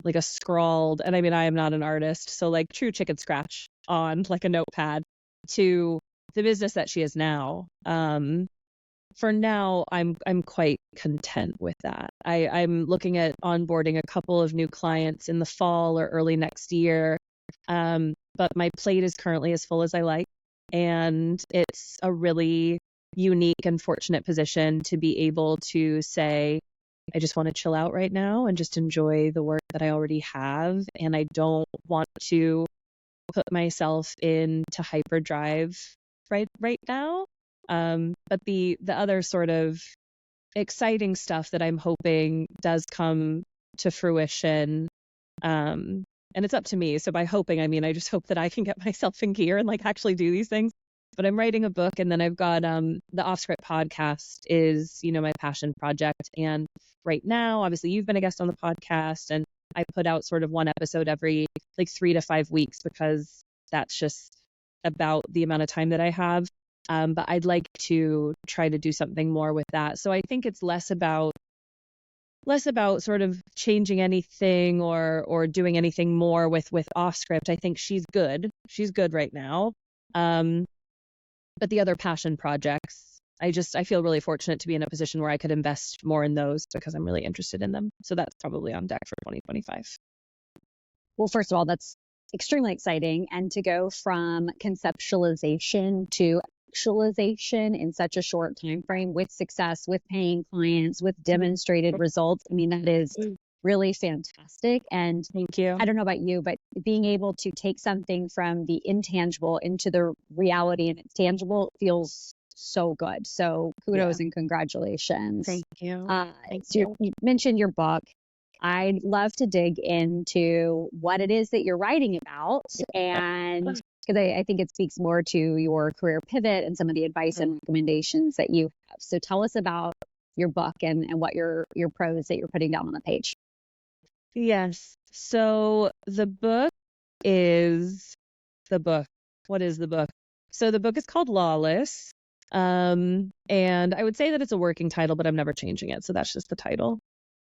like a scrawled, and I am not an artist, so like true chicken scratch on like a notepad, to the business that she is now. For now, I'm quite content with that. I'm looking at onboarding a couple of new clients in the fall or early next year. But my plate is currently as full as I like. And it's a really unique and fortunate position to be able to say, I just want to chill out right now and just enjoy the work that I already have. And I don't want to put myself into hyperdrive right now. But the other sort of exciting stuff that I'm hoping does come to fruition, and it's up to me. So by hoping, I just hope that I can get myself in gear and like actually do these things. But I'm writing a book, and then I've got the Offscript podcast is, my passion project. And right now, obviously, you've been a guest on the podcast, and I put out sort of one episode every like 3 to 5 weeks because that's just about the amount of time that I have. But I'd like to try to do something more with that. So I think it's less about sort of changing anything or doing anything more with Offscript. I think she's good. She's good right now. But the other passion projects, I feel really fortunate to be in a position where I could invest more in those because I'm really interested in them. So that's probably on deck for 2025. Well, first of all, that's extremely exciting. And to go from conceptualization to actualization in such a short time frame with success, with paying clients, with demonstrated results, that is really fantastic. And thank you. I don't know about you, but being able to take something from the intangible into the reality and it's tangible feels so good. So kudos and congratulations. Thank you. You mentioned your book. I'd love to dig into what it is that you're writing about, and because I think it speaks more to your career pivot and some of the advice and recommendations that you have. So tell us about book and what your prose that you're putting down on the page. Yes. So the book is the book. What is the book? So the book is called Lawless. And I would say that it's a working title, but I'm never changing it. So that's just the title.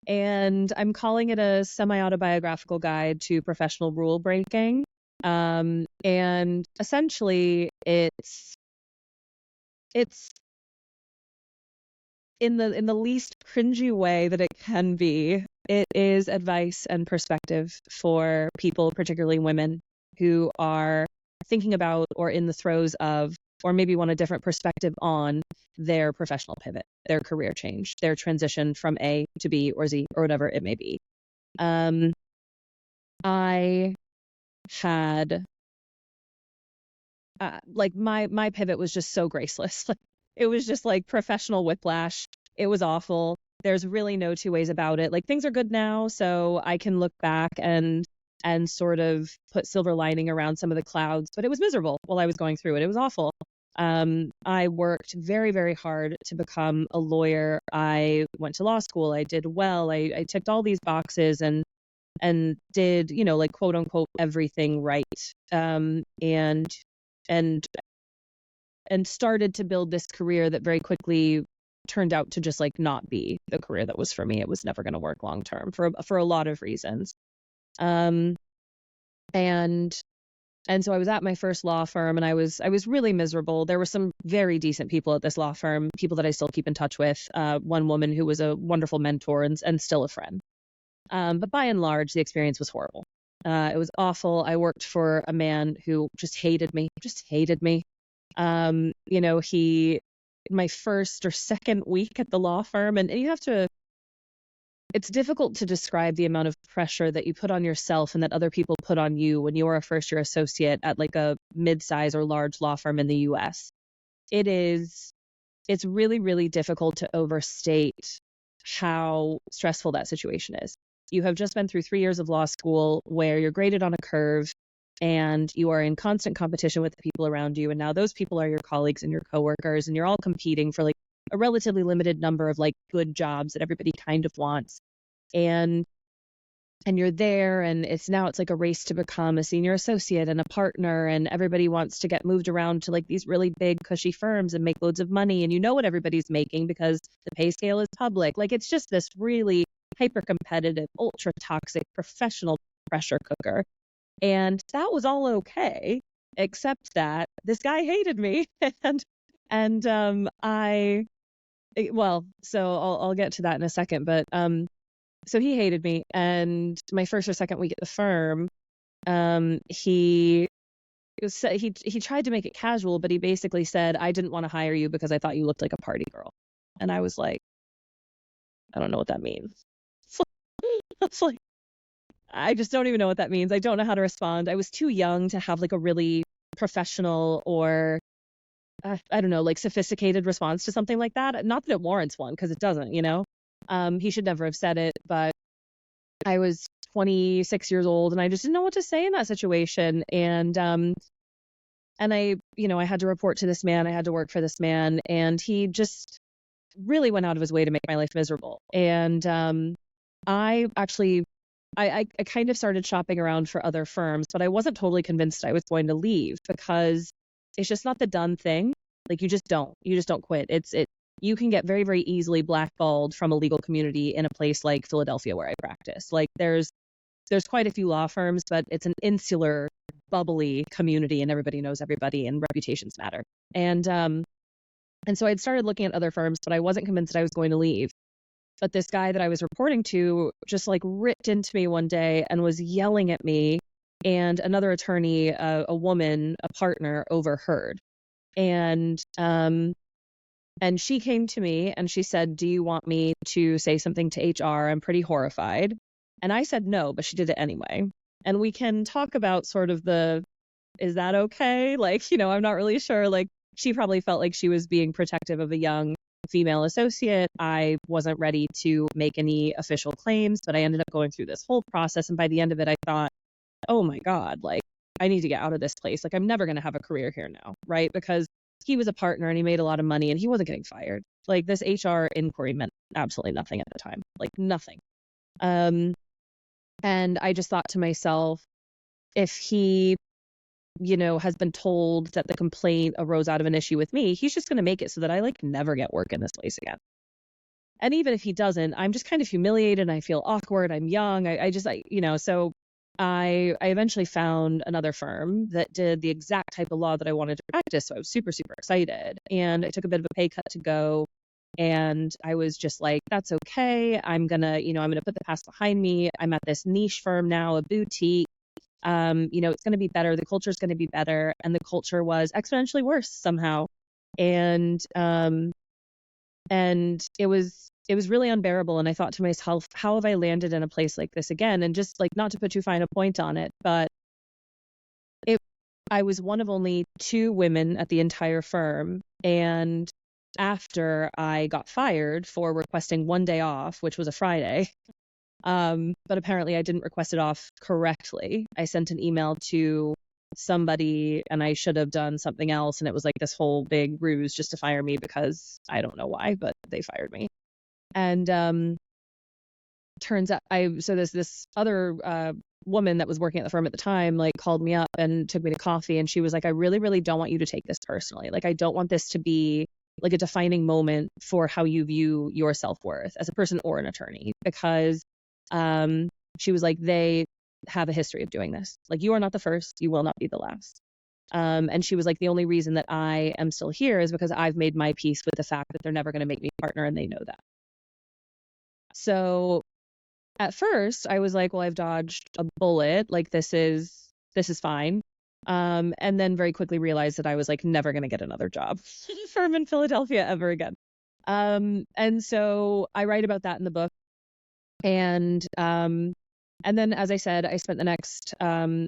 And I'm calling it a semi-autobiographical guide to professional rule breaking. And essentially it's in the least cringy way that it can be. It is advice and perspective for people, particularly women, who are thinking about or in the throes of, or maybe want a different perspective on their professional pivot, their career change, their transition from A to B or Z or whatever it may be. I had like my pivot was just so graceless. It was just like professional whiplash. It was awful. There's really no two ways about it. Like, things are good now, so I can look back and sort of put silver lining around some of the clouds, but it was miserable while I was going through it. It was awful. I worked very, very hard to become a lawyer. I went to law school. I did well. I ticked all these boxes and did, like, quote unquote everything right. And started to build this career that very quickly turned out to just like not be the career that was for me. It was never going to work long term for a lot of reasons. And so I was at my first law firm, and I was really miserable. There were some very decent people at this law firm, people that I still keep in touch with. One woman who was a wonderful mentor and still a friend. But by and large, the experience was horrible. It was awful. I worked for a man who just hated me. My first or second week at the law firm, and it's difficult to describe the amount of pressure that you put on yourself and that other people put on you when you are a first year associate at like a mid-size or large law firm in the US. It's really, really difficult to overstate how stressful that situation is. You have just been through 3 years of law school where you're graded on a curve and you are in constant competition with the people around you. And now those people are your colleagues and your coworkers, and you're all competing for like a relatively limited number of like good jobs that everybody kind of wants. And you're there, and it's like a race to become a senior associate and a partner, and everybody wants to get moved around to like these really big cushy firms and make loads of money. And you know what everybody's making because the pay scale is public. Like, it's just this really hyper competitive, ultra toxic professional pressure cooker. And that was all okay, except that this guy hated me. So I'll get to that in a second. But so he hated me. And my first or second week at the firm, he tried to make it casual, but he basically said, I didn't want to hire you because I thought you looked like a party girl. And I was like, I don't know what that means. It's like, I just don't even know what that means. I don't know how to respond. I was too young to have like a really professional or I don't know, like sophisticated response to something like that. Not that it warrants one, because it doesn't, he should never have said it, but I was 26 years old and I just didn't know what to say in that situation. And I had to report to this man. I had to work for this man, and he just really went out of his way to make my life miserable. And I kind of started shopping around for other firms, but I wasn't totally convinced I was going to leave because it's just not the done thing. Like, you just don't quit. You can get very, very easily blackballed from a legal community in a place like Philadelphia where I practice. Like, there's quite a few law firms, but it's an insular, bubbly community, and everybody knows everybody, and reputations matter. And so I'd started looking at other firms, but I wasn't convinced that I was going to leave. But this guy that I was reporting to just like ripped into me one day and was yelling at me, and another attorney, a woman, a partner, overheard. And she came to me and she said, do you want me to say something to HR? I'm pretty horrified. And I said no, but she did it anyway. And we can talk about sort of is that okay? Like, I'm not really sure. Like, she probably felt like she was being protective of a young female associate. I wasn't ready to make any official claims, but I ended up going through this whole process. And by the end of it, I thought, oh my God, like, I need to get out of this place. Like, I'm never going to have a career here now, right? Because he was a partner and he made a lot of money and he wasn't getting fired. Like, this HR inquiry meant absolutely nothing at the time, like nothing. And I just thought to myself, if he, has been told that the complaint arose out of an issue with me, he's just going to make it so that I like never get work in this place again. And even if he doesn't, I'm just kind of humiliated. I feel awkward. I'm young. So I eventually found another firm that did the exact type of law that I wanted to practice. So I was super, super excited. And I took a bit of a pay cut to go. And I was just like, that's okay. I'm gonna put the past behind me. I'm at this niche firm now, a boutique. It's gonna be better. The culture is gonna be better. And the culture was exponentially worse somehow. And it was really unbearable. And I thought to myself, how have I landed in a place like this again? And just like, not to put too fine a point on it, but I was one of only 2 women at the entire firm. And after I got fired for requesting 1 day off, which was a Friday, but apparently I didn't request it off correctly. I sent an email to somebody and I should have done something else. And it was like this whole big ruse just to fire me, because I don't know why, but they fired me. And turns out this other woman that was working at the firm at the time like called me up and took me to coffee, and she was like, I really, really don't want you to take this personally. Like, I don't want this to be like a defining moment for how you view your self-worth as a person or an attorney, because she was like, they have a history of doing this. Like, you are not the first, you will not be the last. And she was like, the only reason that I am still here is because I've made my peace with the fact that they're never going to make me partner, and they know that. So at first I was like, well, I've dodged a bullet. Like, this is fine. And then very quickly realized that I was like never going to get another job firm in Philadelphia ever again. And so I write about that in the book. And then, as I said, I spent the next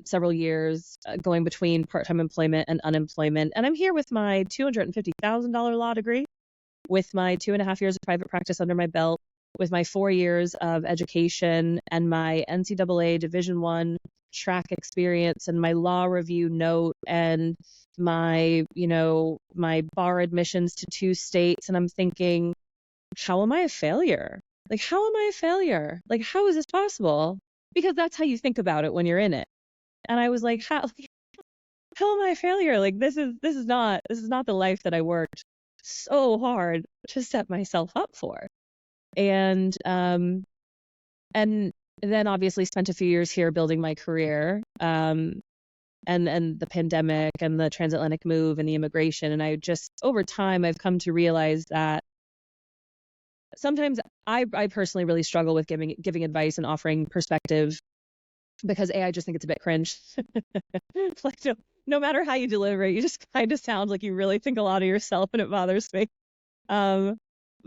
several years going between part-time employment and unemployment. And I'm here with my $250,000 law degree, with my 2.5 years of private practice under my belt, with my 4 years of education and my NCAA Division I track experience and my law review note and my bar admissions to 2 states. And I'm thinking, how am I a failure? Like, how am I a failure? Like, how is this possible? Because that's how you think about it when you're in it. And I was like, how am I a failure? Like, this is not the life that I worked so hard to set myself up for. And then obviously spent a few years here building my career, and the pandemic and the transatlantic move and the immigration. And I just, over time, I've come to realize that sometimes I personally really struggle with giving advice and offering perspective, because I just think it's a bit cringe. Like, no matter how you deliver it, you just kind of sound like you really think a lot of yourself, and it bothers me.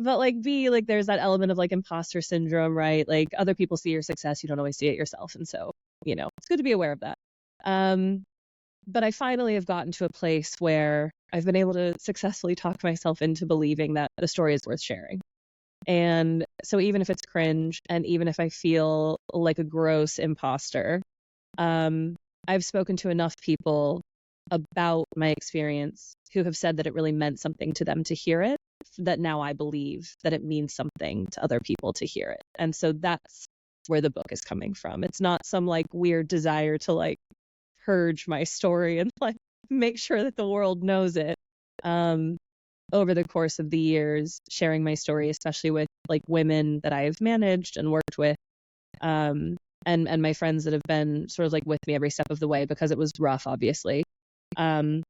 But like, like, there's that element of like imposter syndrome, right? Like, other people see your success, you don't always see it yourself. And so, it's good to be aware of that. But I finally have gotten to a place where I've been able to successfully talk myself into believing that the story is worth sharing. And so even if it's cringe, and even if I feel like a gross imposter, I've spoken to enough people about my experience who have said that it really meant something to them to hear it, that now I believe that it means something to other people to hear it. And so that's where the book is coming from. It's not some like weird desire to like purge my story and like make sure that the world knows it. Over the course of the years, sharing my story, especially with like women that I've managed and worked with, and my friends that have been sort of like with me every step of the way, because it was rough, obviously. I've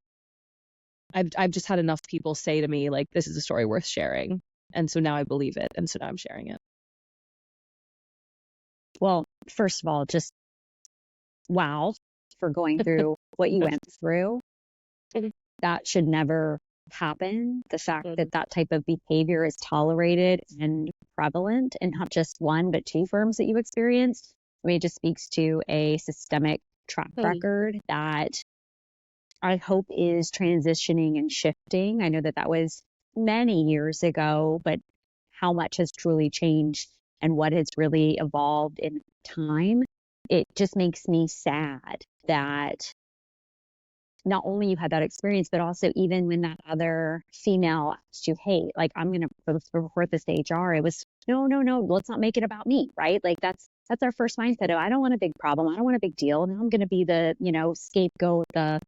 just had enough people say to me, like, this is a story worth sharing. And so now I believe it. And so now I'm sharing it. Well, first of all, just wow for going through what you went through. That should never happen. The fact that that type of behavior is tolerated and prevalent in not just 1, but 2 firms that you experienced, I mean, it just speaks to a systemic track record that I hope is transitioning and shifting. I know that was many years ago, but how much has truly changed and what has really evolved in time, it just makes me sad that not only you had that experience, but also even when that other female asked you, hey, like, I'm going to report this to HR, it was, no, let's not make it about me, right? Like that's our first mindset. Oh, I don't want a big problem. I don't want a big deal. Now I'm going to be the, scapegoat, the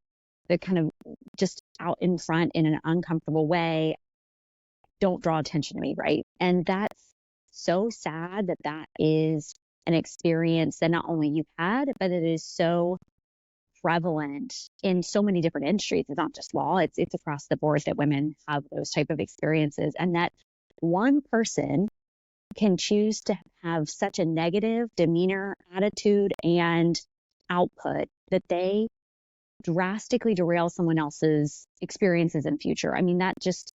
kind of just out in front in an uncomfortable way. Don't draw attention to me, right? And that's so sad that that is an experience that not only you've had, but it is so prevalent in so many different industries. It's not just law, it's across the board that women have those type of experiences, and that one person can choose to have such a negative demeanor, attitude, and output that they drastically derail someone else's experiences in future. I mean, that just,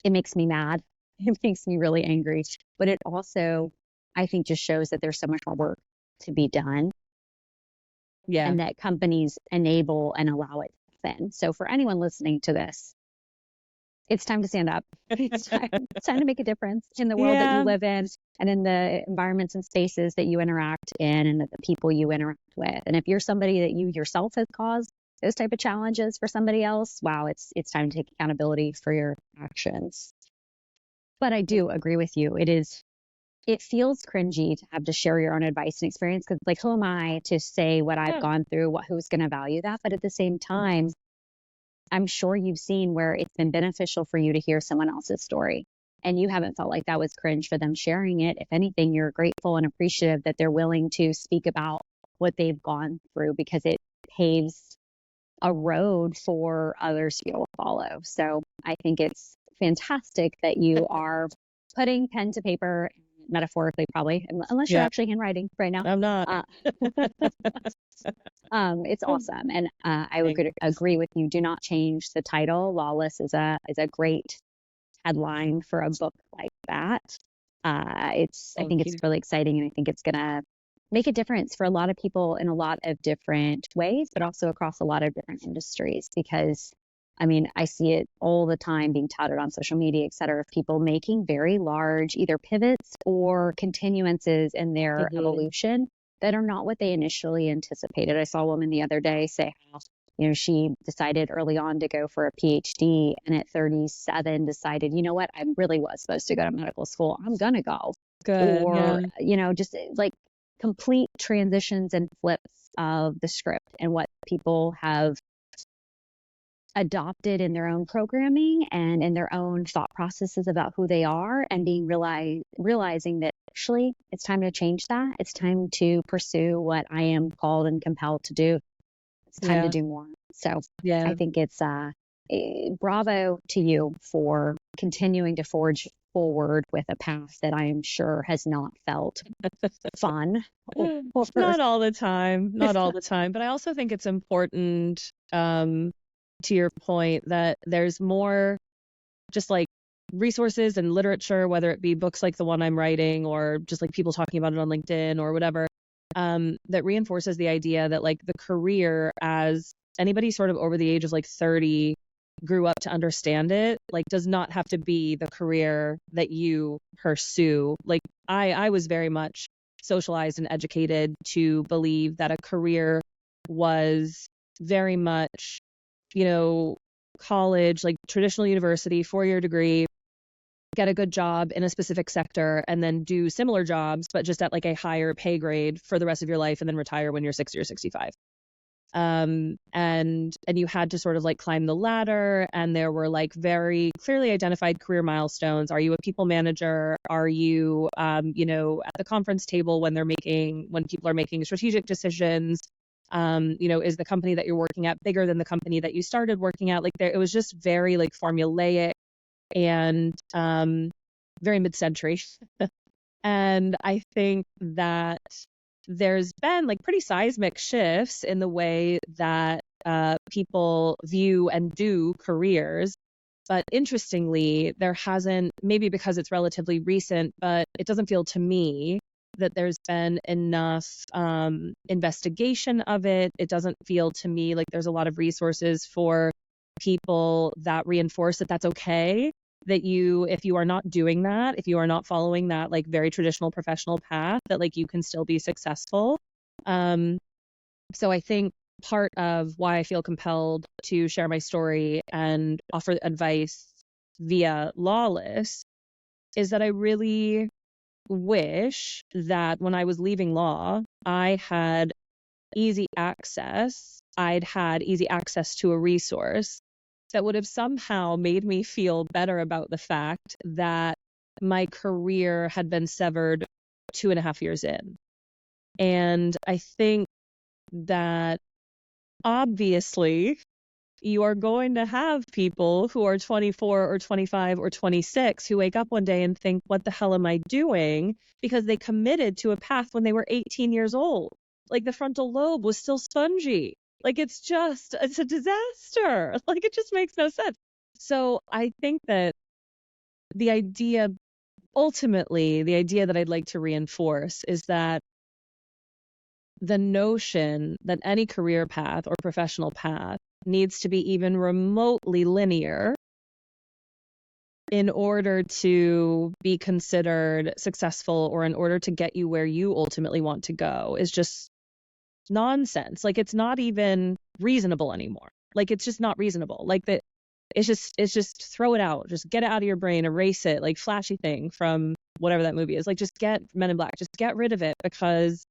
it makes me mad. It makes me really angry, but it also, I think, just shows that there's so much more work to be done. Yeah. And that companies enable and allow it to happen. So for anyone listening to this, it's time to stand up. It's time to make a difference in the world that you live in, and in the environments and spaces that you interact in, and the people you interact with. And if you're somebody that you yourself has caused those type of challenges for somebody else, wow, it's time to take accountability for your actions. But I do agree with you. It feels cringy to have to share your own advice and experience, because like, who am I to say what I've gone through, who's going to value that? But at the same time, I'm sure you've seen where it's been beneficial for you to hear someone else's story, and you haven't felt like that was cringe for them sharing it. If anything, you're grateful and appreciative that they're willing to speak about what they've gone through, because it paves a road for others to be able to follow. So I think it's fantastic that you are putting pen to paper, metaphorically probably, unless you're actually handwriting right now. I'm not. It's awesome. And I would agree with you. Do not change the title. Lawless is a great headline for a book like that. I think it's really exciting, and I think it's going to make a difference for a lot of people in a lot of different ways, but also across a lot of different industries. Because I mean, I see it all the time being touted on social media, et cetera, of people making very large either pivots or continuances in their evolution that are not what they initially anticipated. I saw a woman the other day say how, she decided early on to go for a PhD, and at 37 decided, you know what, I really was supposed to go to medical school. I'm going to go. Good. Or, just like complete transitions and flips of the script and what people have adopted in their own programming and in their own thought processes about who they are, and being realizing that actually it's time to change that. It's time to pursue what I am called and compelled to do. It's time to do more. So I think it's bravo to you for continuing to forge forward with a path that I am sure has not felt fun. Not all the time, but I also think it's important, to your point, that there's more just like resources and literature, whether it be books like the one I'm writing or just like people talking about it on LinkedIn or whatever, that reinforces the idea that like the career, as anybody sort of over the age of like 30 grew up to understand it, like does not have to be the career that you pursue. Like I was very much socialized and educated to believe that a career was very much, college, like traditional university, 4-year degree, get a good job in a specific sector, and then do similar jobs, but just at like a higher pay grade for the rest of your life, and then retire when you're 60 or 65. And you had to sort of like climb the ladder, and there were like very clearly identified career milestones. Are you a people manager? Are you, at the conference table when people are making strategic decisions? Is the company that you're working at bigger than the company that you started working at? Like it was just very like formulaic and very mid-century. And I think that there's been like pretty seismic shifts in the way that people view and do careers. But interestingly, there hasn't, maybe because it's relatively recent, but it doesn't feel to me that there's been enough investigation of it. It doesn't feel to me like there's a lot of resources for people that reinforce that that's okay, that if you are not doing that, if you are not following that like very traditional professional path, that like you can still be successful. So I think part of why I feel compelled to share my story and offer advice via Lawless is that I really wish that when I was leaving law, I had easy access. I'd had easy access to a resource that would have somehow made me feel better about the fact that my career had been severed 2.5 years in. And I think that obviously you are going to have people who are 24 or 25 or 26 who wake up one day and think, what the hell am I doing? Because they committed to a path when they were 18 years old. Like the frontal lobe was still spongy. Like it's a disaster. Like it just makes no sense. So I think that ultimately, the idea that I'd like to reinforce is that the notion that any career path or professional path needs to be even remotely linear in order to be considered successful or in order to get you where you ultimately want to go is just nonsense. Like it's not even reasonable anymore. Like it's just not reasonable. Like that it's just throw it out. Just get it out of your brain, erase it, like flashy thing from whatever that movie is. Like just get Men in Black, just get rid of it, because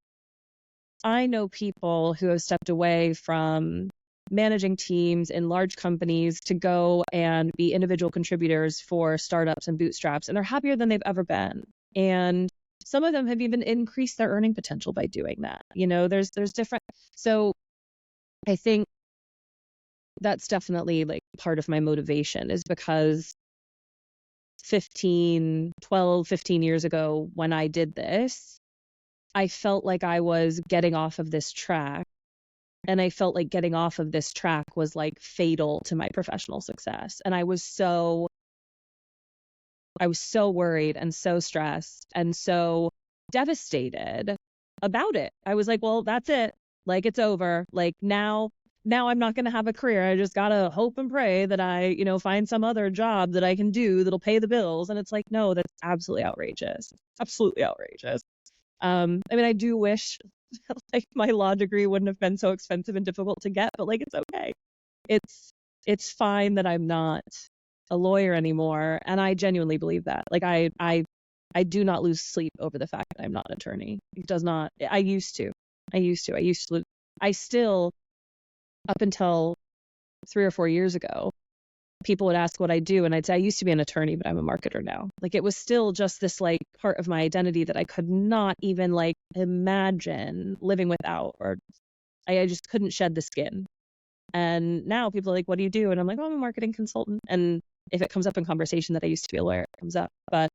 I know people who have stepped away from managing teams in large companies to go and be individual contributors for startups and bootstraps, and they're happier than they've ever been. And some of them have even increased their earning potential by doing that. You know, there's different. So I think that's definitely like part of my motivation, is because 15 years ago when I did this, I felt like I was getting off of this track, and I felt like getting off of this track was like fatal to my professional success. And I was so worried and so stressed and so devastated about it. I was like, well, that's it. Like it's over. Like now I'm not going to have a career. I just got to hope and pray that I, find some other job that I can do that'll pay the bills. And it's like, no, that's absolutely outrageous. Absolutely outrageous. I mean, I do wish like my law degree wouldn't have been so expensive and difficult to get, but like, it's okay. It's fine that I'm not a lawyer anymore. And I genuinely believe that. Like I do not lose sleep over the fact that I'm not an attorney. It does not. I used to. I still, up until 3 or 4 years ago, people would ask what I do, and I'd say I used to be an attorney, but I'm a marketer now. Like it was still just this like part of my identity that I could not even like imagine living without, or I just couldn't shed the skin. And now people are like, what do you do? And I'm like, oh, I'm a marketing consultant. And if it comes up in conversation that I used to be a lawyer, it comes up. But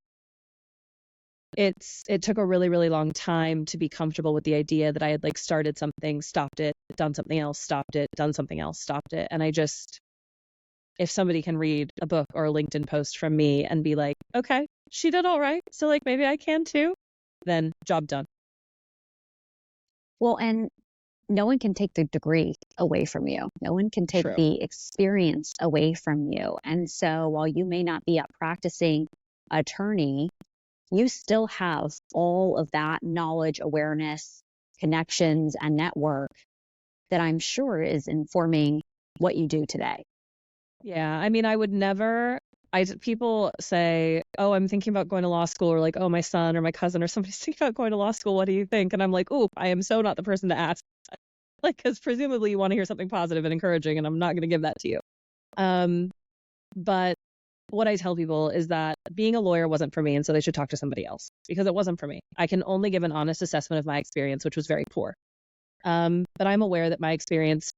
it took a really, really long time to be comfortable with the idea that I had like started something, stopped it, done something else, stopped it, done something else, stopped it. And if somebody can read a book or a LinkedIn post from me and be like, okay, she did all right, so like maybe I can too, then job done. Well, and no one can take the degree away from you. No one can take True. the experience away from you. And so while you may not be a practicing attorney, you still have all of that knowledge, awareness, connections, and network that I'm sure is informing what you do today. Yeah, I mean, I would never. People say, oh, I'm thinking about going to law school, or like, oh, my son or my cousin or somebody's thinking about going to law school. What do you think? And I'm like, oh, I am so not the person to ask. Like, because presumably you want to hear something positive and encouraging, and I'm not going to give that to you. But what I tell people is that being a lawyer wasn't for me, and so they should talk to somebody else, because it wasn't for me. I can only give an honest assessment of my experience, which was very poor. But I'm aware that my experience,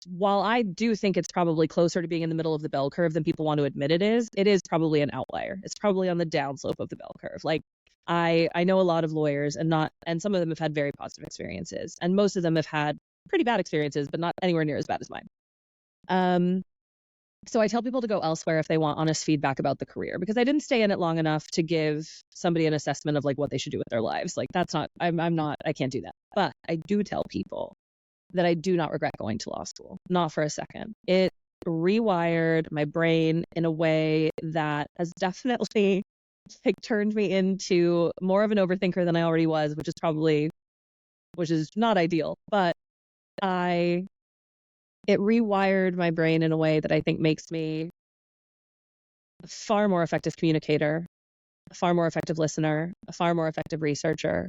while I do think it's probably closer to being in the middle of the bell curve than people want to admit it is probably an outlier. It's probably on the downslope of the bell curve. Like I know a lot of lawyers, and some of them have had very positive experiences, and most of them have had pretty bad experiences, but not anywhere near as bad as mine. So I tell people to go elsewhere if they want honest feedback about the career, because I didn't stay in it long enough to give somebody an assessment of like what they should do with their lives. Like that's not, I can't do that. But I do tell people that I do not regret going to law school. Not for a second. It rewired my brain in a way that has definitely like turned me into more of an overthinker than I already was, which is not ideal. But it rewired my brain in a way that I think makes me a far more effective communicator, a far more effective listener, a far more effective researcher,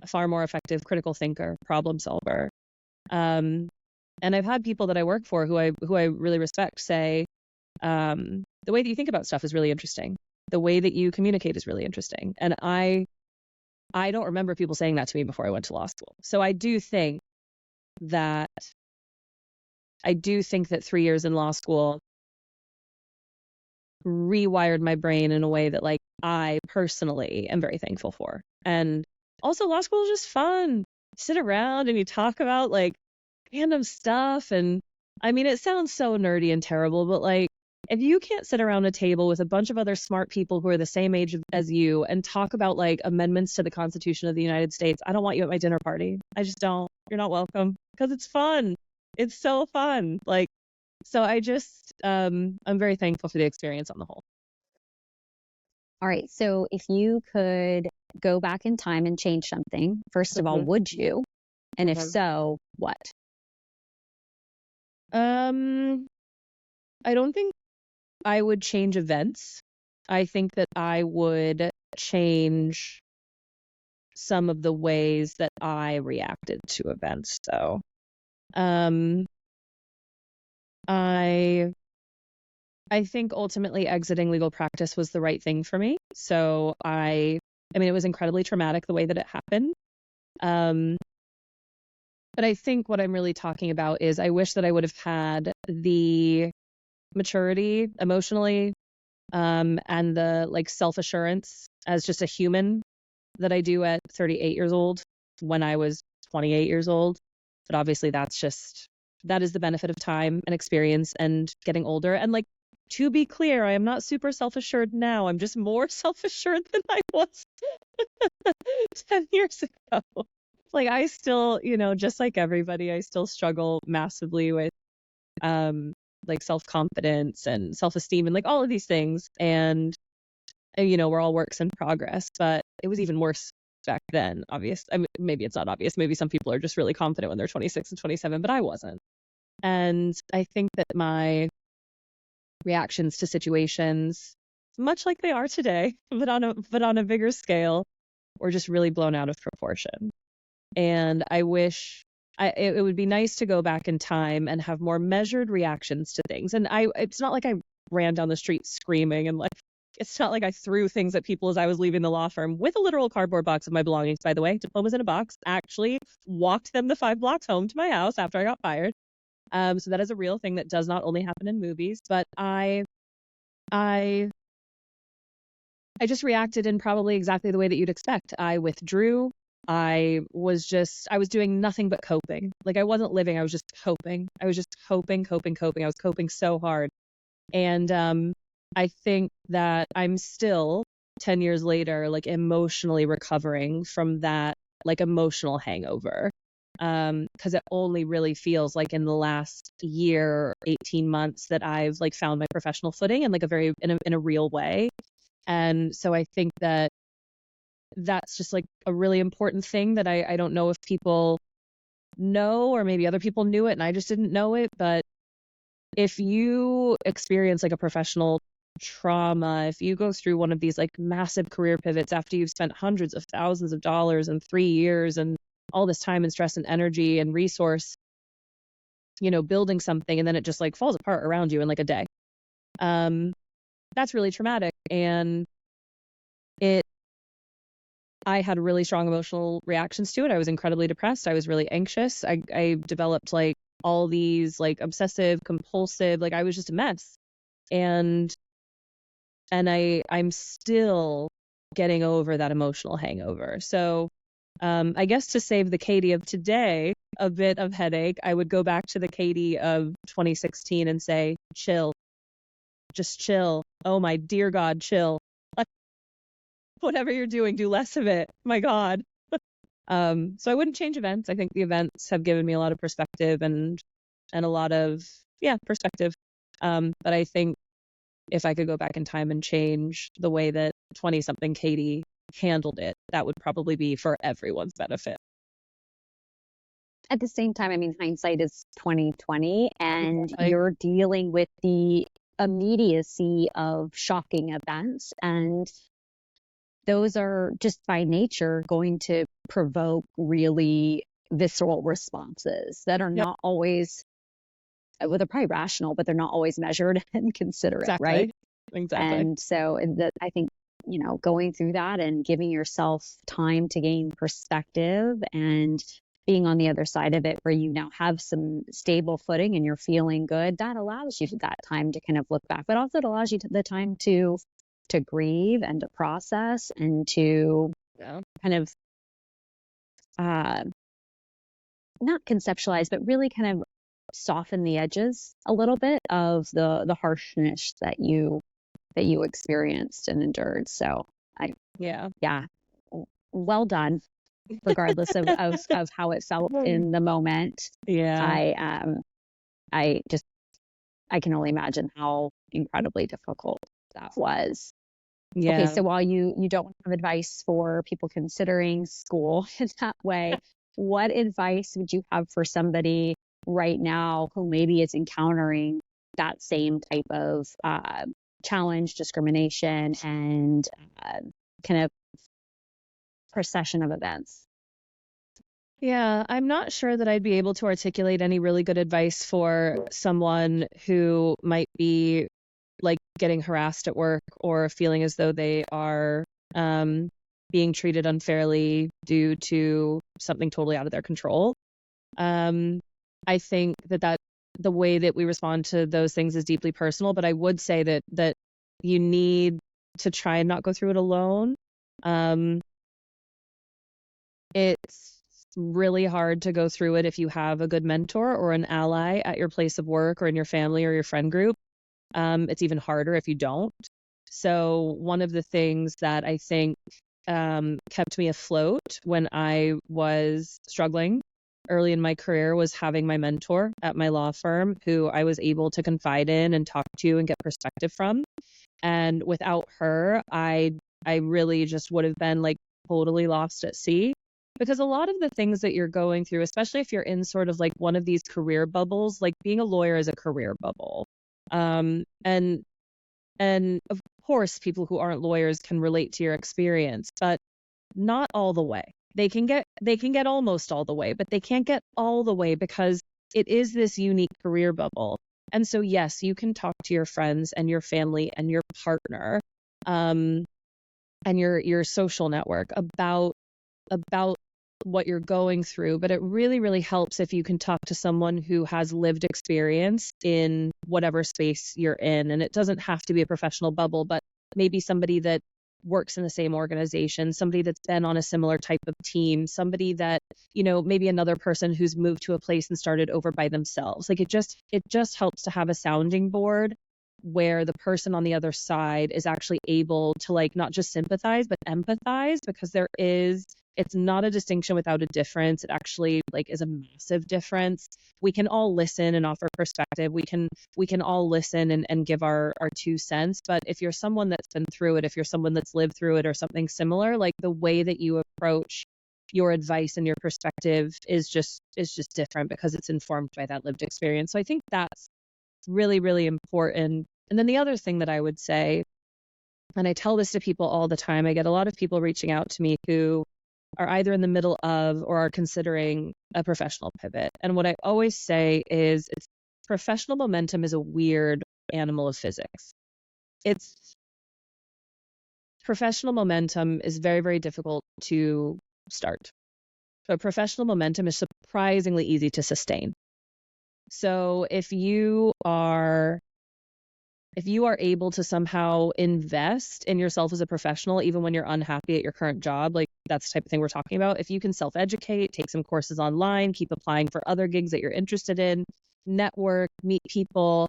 a far more effective critical thinker, problem solver. And I've had people that I work for who I really respect say, the way that you think about stuff is really interesting. The way that you communicate is really interesting. And I don't remember people saying that to me before I went to law school. So I do think that 3 years in law school rewired my brain in a way that like I personally am very thankful for. And also law school is just fun. You sit around and you talk about like random stuff. And I mean, it sounds so nerdy and terrible, but like if you can't sit around a table with a bunch of other smart people who are the same age as you and talk about like amendments to the Constitution of the United States, I don't want you at my dinner party. I just don't. You're not welcome because it's fun. It's so fun. Like, so I just, I'm very thankful for the experience on the whole. All right. So if you could go back in time and change something, first of all, would you? And if so, what? I don't think I would change events. I think that I would change some of the ways that I reacted to events. So, I think ultimately exiting legal practice was the right thing for me. So I mean, it was incredibly traumatic the way that it happened. But I think what I'm really talking about is I wish that I would have had the maturity emotionally, and the like self-assurance as just a human that I do at 38 years old when I was 28 years old. But obviously that is the benefit of time and experience and getting older. And like, to be clear, I am not super self-assured now. I'm just more self-assured than I was 10 years ago. Like I still, just like everybody, I still struggle massively with like self-confidence and self-esteem and like all of these things. And we're all works in progress, but it was even worse back then, obvious. I mean, maybe it's not obvious. Maybe some people are just really confident when they're 26 and 27, but I wasn't. And I think that my reactions to situations, much like they are today, but on a bigger scale, were just really blown out of proportion. And I wish it would be nice to go back in time and have more measured reactions to things. And it's not like I ran down the street screaming and like, it's not like I threw things at people as I was leaving the law firm with a literal cardboard box of my belongings, by the way, diplomas in a box, actually walked them the 5 blocks home to my house after I got fired. So that is a real thing that does not only happen in movies, but I just reacted in probably exactly the way that you'd expect. I withdrew. I was doing nothing but coping. Like I wasn't living, I was just coping. I was just coping. I was coping so hard. And I think that I'm still 10 years later, like emotionally recovering from that, like emotional hangover. Because it only really feels like in the last year, 18 months that I've like found my professional footing in like in a real way. And so I think that that's just like a really important thing that I don't know if people know, or maybe other people knew it and I just didn't know it. But if you experience like a professional trauma, if you go through one of these like massive career pivots after you've spent hundreds of thousands of dollars in 3 years and all this time and stress and energy and resource, building something, and then it just like falls apart around you in like a day, that's really traumatic. And I had really strong emotional reactions to it. I was incredibly depressed. I was really anxious. I developed like all these like obsessive, compulsive, like I was just a mess. And I'm still getting over that emotional hangover. So I guess to save the Katie of today a bit of headache, I would go back to the Katie of 2016 and say, chill. Just chill. Oh my dear God, chill. Whatever you're doing, do less of it. My God. So I wouldn't change events. I think the events have given me a lot of perspective and a lot of, perspective. But I think if I could go back in time and change the way that 20-something Katie handled it, that would probably be for everyone's benefit. at the same time, I mean, hindsight is 2020, and Exactly. you're dealing with the immediacy of shocking events, and those are just by nature going to provoke really visceral responses that are Yep. not always, well, they're probably rational, but they're not always measured and considerate, right? Exactly. And so I think, going through that and giving yourself time to gain perspective and being on the other side of it where you now have some stable footing and you're feeling good, that allows you that time to kind of look back, but also it allows you the time to grieve and to process and to kind of not conceptualize, but really kind of soften the edges a little bit of the harshness that you experienced and endured. So yeah, well done, regardless of how it felt in the moment. Yeah. I can only imagine how incredibly difficult that was. Yeah. Okay, so while you don't have advice for people considering school in that way, what advice would you have for somebody right now who maybe is encountering that same type of challenge, discrimination, and kind of procession of events? Yeah, I'm not sure that I'd be able to articulate any really good advice for someone who might be like getting harassed at work or feeling as though they are being treated unfairly due to something totally out of their control. I think that the way that we respond to those things is deeply personal, but I would say that you need to try and not go through it alone. It's really hard to go through it if you have a good mentor or an ally at your place of work or in your family or your friend group. It's even harder if you don't. So one of the things that I think kept me afloat when I was struggling early in my career was having my mentor at my law firm who I was able to confide in and talk to and get perspective from. And without her, I really just would have been like totally lost at sea. Because a lot of the things that you're going through, especially if you're in sort of like one of these career bubbles, like being a lawyer is a career bubble. And of course, people who aren't lawyers can relate to your experience, but not all the way. They can get almost all the way, but they can't get all the way because it is this unique career bubble. And so, yes, you can talk to your friends and your family and your partner, and your social network about what you're going through, but it really, really helps if you can talk to someone who has lived experience in whatever space you're in. And it doesn't have to be a professional bubble, but maybe somebody that works in the same organization, somebody that's been on a similar type of team, somebody that, maybe another person who's moved to a place and started over by themselves. Like it just helps to have a sounding board where the person on the other side is actually able to like not just sympathize but empathize, because it's not a distinction without a difference. It actually like is a massive difference. We can all listen and offer perspective. We can all listen and give our 2 cents. But if you're someone that's been through it, if you're someone that's lived through it or something similar, like the way that you approach your advice and your perspective is just different because it's informed by that lived experience. So I think that's really, really important. And then the other thing that I would say, and I tell this to people all the time, I get a lot of people reaching out to me who are either in the middle of or are considering a professional pivot. And what I always say is professional momentum is a weird animal of physics. Professional momentum is very, very difficult to start. But professional momentum is surprisingly easy to sustain. So if you are able to somehow invest in yourself as a professional, even when you're unhappy at your current job, like that's the type of thing we're talking about. If you can self-educate, take some courses online, keep applying for other gigs that you're interested in, network, meet people,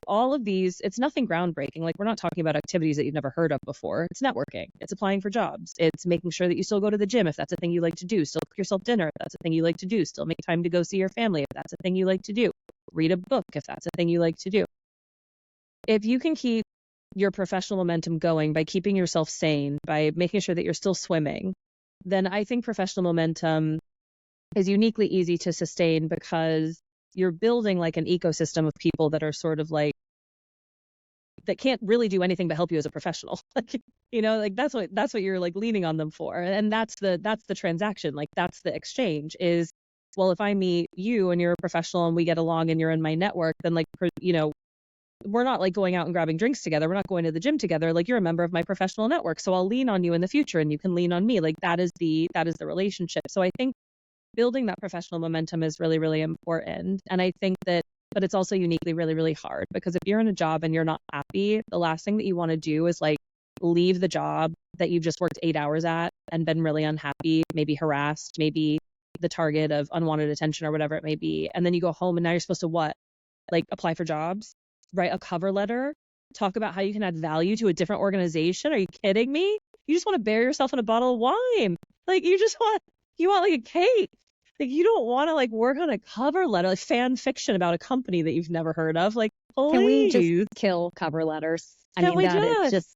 all of these, it's nothing groundbreaking. Like we're not talking about activities that you've never heard of before. It's networking. It's applying for jobs. It's making sure that you still go to the gym if that's a thing you like to do. Still cook yourself dinner if that's a thing you like to do. Still make time to go see your family if that's a thing you like to do. Read a book if that's a thing you like to do. If you can keep your professional momentum going by keeping yourself sane, by making sure that you're still swimming, then I think professional momentum is uniquely easy to sustain because you're building like an ecosystem of people that are sort of like, that can't really do anything but help you as a professional. Like, like that's what you're like leaning on them for. And that's the transaction. Like that's the exchange is, well, if I meet you and you're a professional and we get along and you're in my network, then like, we're not like going out and grabbing drinks together. We're not going to the gym together. Like you're a member of my professional network. So I'll lean on you in the future and you can lean on me. Like that is the relationship. So I think building that professional momentum is really, really important. And I think that, but it's also uniquely really, really hard because if you're in a job and you're not happy, the last thing that you want to do is like leave the job that you've just worked 8 hours at and been really unhappy, maybe harassed, maybe the target of unwanted attention or whatever it may be. And then you go home and now you're supposed to what? Like apply for jobs, write a cover letter, talk about how you can add value to a different organization. Are you kidding me? You just want to bury yourself in a bottle of wine. Like you want like a cake. Like you don't want to like work on a cover letter, like fan fiction about a company that you've never heard of. Like, please. Can we just kill cover letters? It's just,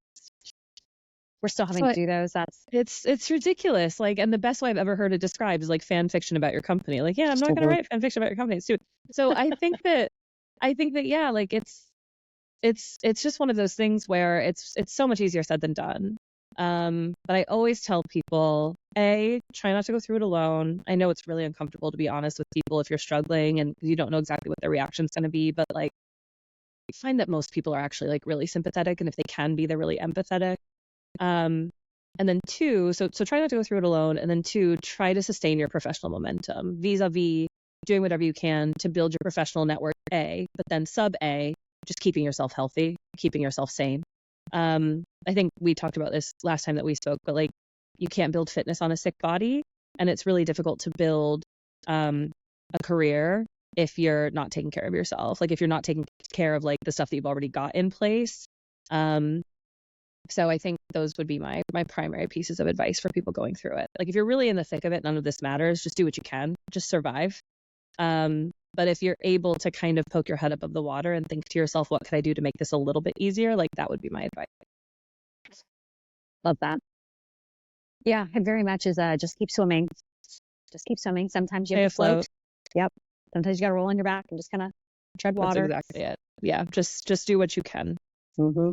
we're still having to do those. It's ridiculous. Like, and the best way I've ever heard it described is like fan fiction about your company. Like, yeah, I'm not going to write fan fiction about your company. It's stupid. So I think that yeah, like it's just one of those things where it's so much easier said than done. But I always tell people, try not to go through it alone. I know it's really uncomfortable to be honest with people if you're struggling and you don't know exactly what their reaction's going to be, but like I find that most people are actually like really sympathetic, and if they can be, they're really empathetic. And then 2, so try not to go through it alone, and then 2, try to sustain your professional momentum vis-a-vis doing whatever you can to build your professional network, but then sub A, just keeping yourself healthy, keeping yourself sane. I think we talked about this last time that we spoke, but like you can't build fitness on a sick body, and it's really difficult to build a career if you're not taking care of yourself. Like if you're not taking care of like the stuff that you've already got in place. So I think those would be my primary pieces of advice for people going through it. Like if you're really in the thick of it, none of this matters. Just do what you can. Just survive. But if you're able to kind of poke your head above the water and think to yourself, what could I do to make this a little bit easier? Like that would be my advice. Love that. Yeah, it very much is just keep swimming. Just keep swimming. Sometimes you have to float. Yep. Sometimes you got to roll on your back and just kind of tread water. That's exactly it. Yeah, just do what you can. Mm-hmm.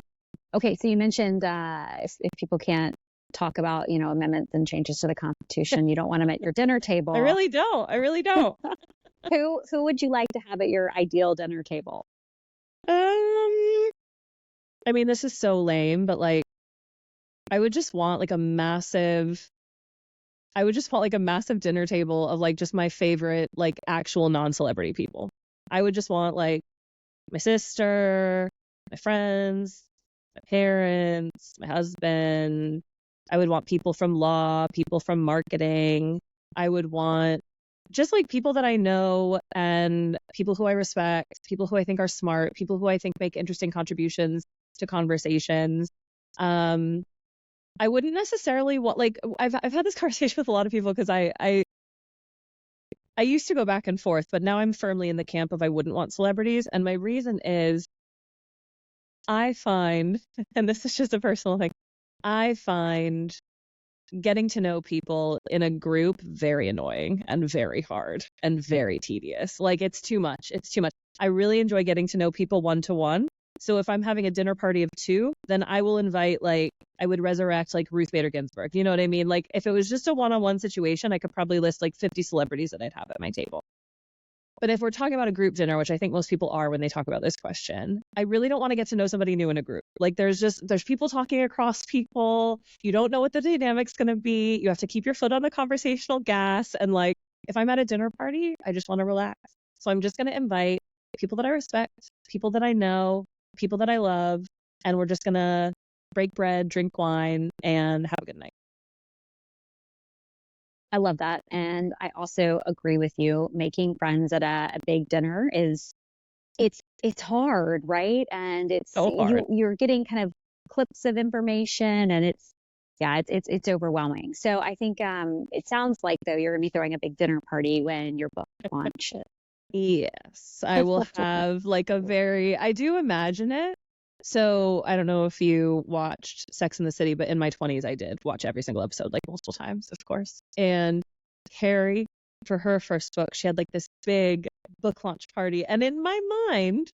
Okay, so you mentioned if people can't talk about, amendments and changes to the Constitution, you don't want them at your dinner table. I really don't. Who would you like to have at your ideal dinner table? I mean, this is so lame, but like, I would just want like a massive dinner table of like just my favorite, like actual non-celebrity people. I would just want like my sister, my friends, my parents, my husband. I would want people from law, people from marketing. I would want just like people that I know and people who I respect, people who I think are smart, people who I think make interesting contributions to conversations. I wouldn't necessarily want, like, I've had this conversation with a lot of people because I used to go back and forth, but now I'm firmly in the camp of I wouldn't want celebrities. And my reason is I find, and this is just a personal thing, I find getting to know people in a group very annoying and very hard and very tedious. Like it's too much. I really enjoy getting to know people one-to-one. So if I'm having a dinner party of 2, then I will invite, like, I would resurrect like Ruth Bader Ginsburg. You know what I mean? Like if it was just a one-on-one situation, I could probably list like 50 celebrities that I'd have at my table. But if we're talking about a group dinner, which I think most people are when they talk about this question, I really don't want to get to know somebody new in a group. Like there's people talking across people. You don't know what the dynamic's going to be. You have to keep your foot on the conversational gas. And like, if I'm at a dinner party, I just want to relax. So I'm just going to invite people that I respect, people that I know, people that I love, and we're just going to break bread, drink wine, and have a good night. I love that. And I also agree with you. Making friends at a big dinner it's hard, right? And it's so hard. You're getting kind of clips of information, and it's overwhelming. So I think it sounds like though you're gonna be throwing a big dinner party when your book launch. Yes, I will have like I do imagine it. So I don't know if you watched Sex and the City, but in my 20s, I did watch every single episode, like multiple times, of course. And Harry for her first book, she had like this big book launch party. And in my mind,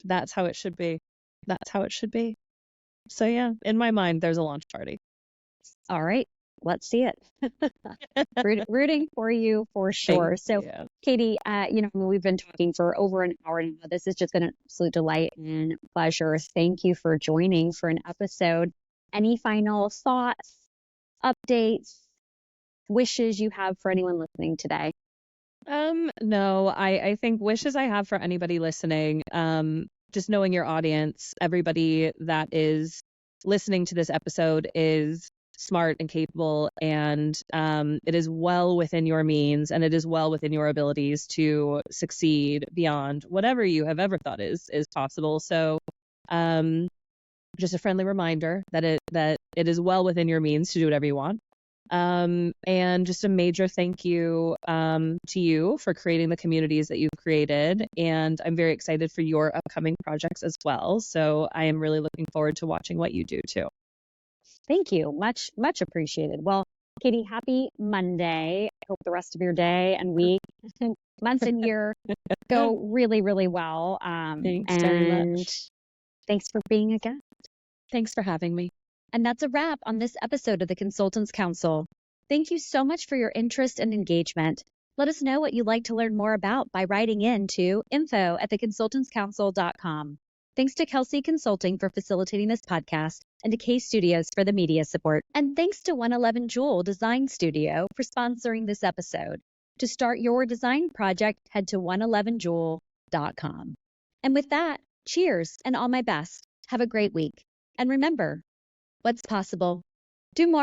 that's how it should be. That's how it should be. So yeah, in my mind, there's a launch party. All right, let's see it. Rooting for you for sure. So, Katie, we've been talking for over an hour now. This has just been an absolute delight and pleasure. Thank you for joining for an episode. Any final thoughts, updates, wishes you have for anyone listening today? No, I think wishes I have for anybody listening, just knowing your audience, everybody that is listening to this episode is smart and capable, and it is well within your means, and it is well within your abilities to succeed beyond whatever you have ever thought is possible. So just a friendly reminder that it is well within your means to do whatever you want. And just a major thank you to you for creating the communities that you've created. And I'm very excited for your upcoming projects as well. So I am really looking forward to watching what you do too. Thank you. Much, much appreciated. Well, Katie, happy Monday. I hope the rest of your day and week, months and year go really, really well. Thanks very much. Thanks for being a guest. Thanks for having me. And that's a wrap on this episode of the Consultants Counsel. Thank you so much for your interest and engagement. Let us know what you'd like to learn more about by writing in to info@theconsultantscouncil.com. Thanks to Kelsey Consulting for facilitating this podcast and to K Studios for the media support. And thanks to 111 Jewel Design Studio for sponsoring this episode. To start your design project, head to 111jewel.com. And with that, cheers and all my best. Have a great week. And remember, what's possible? Do more.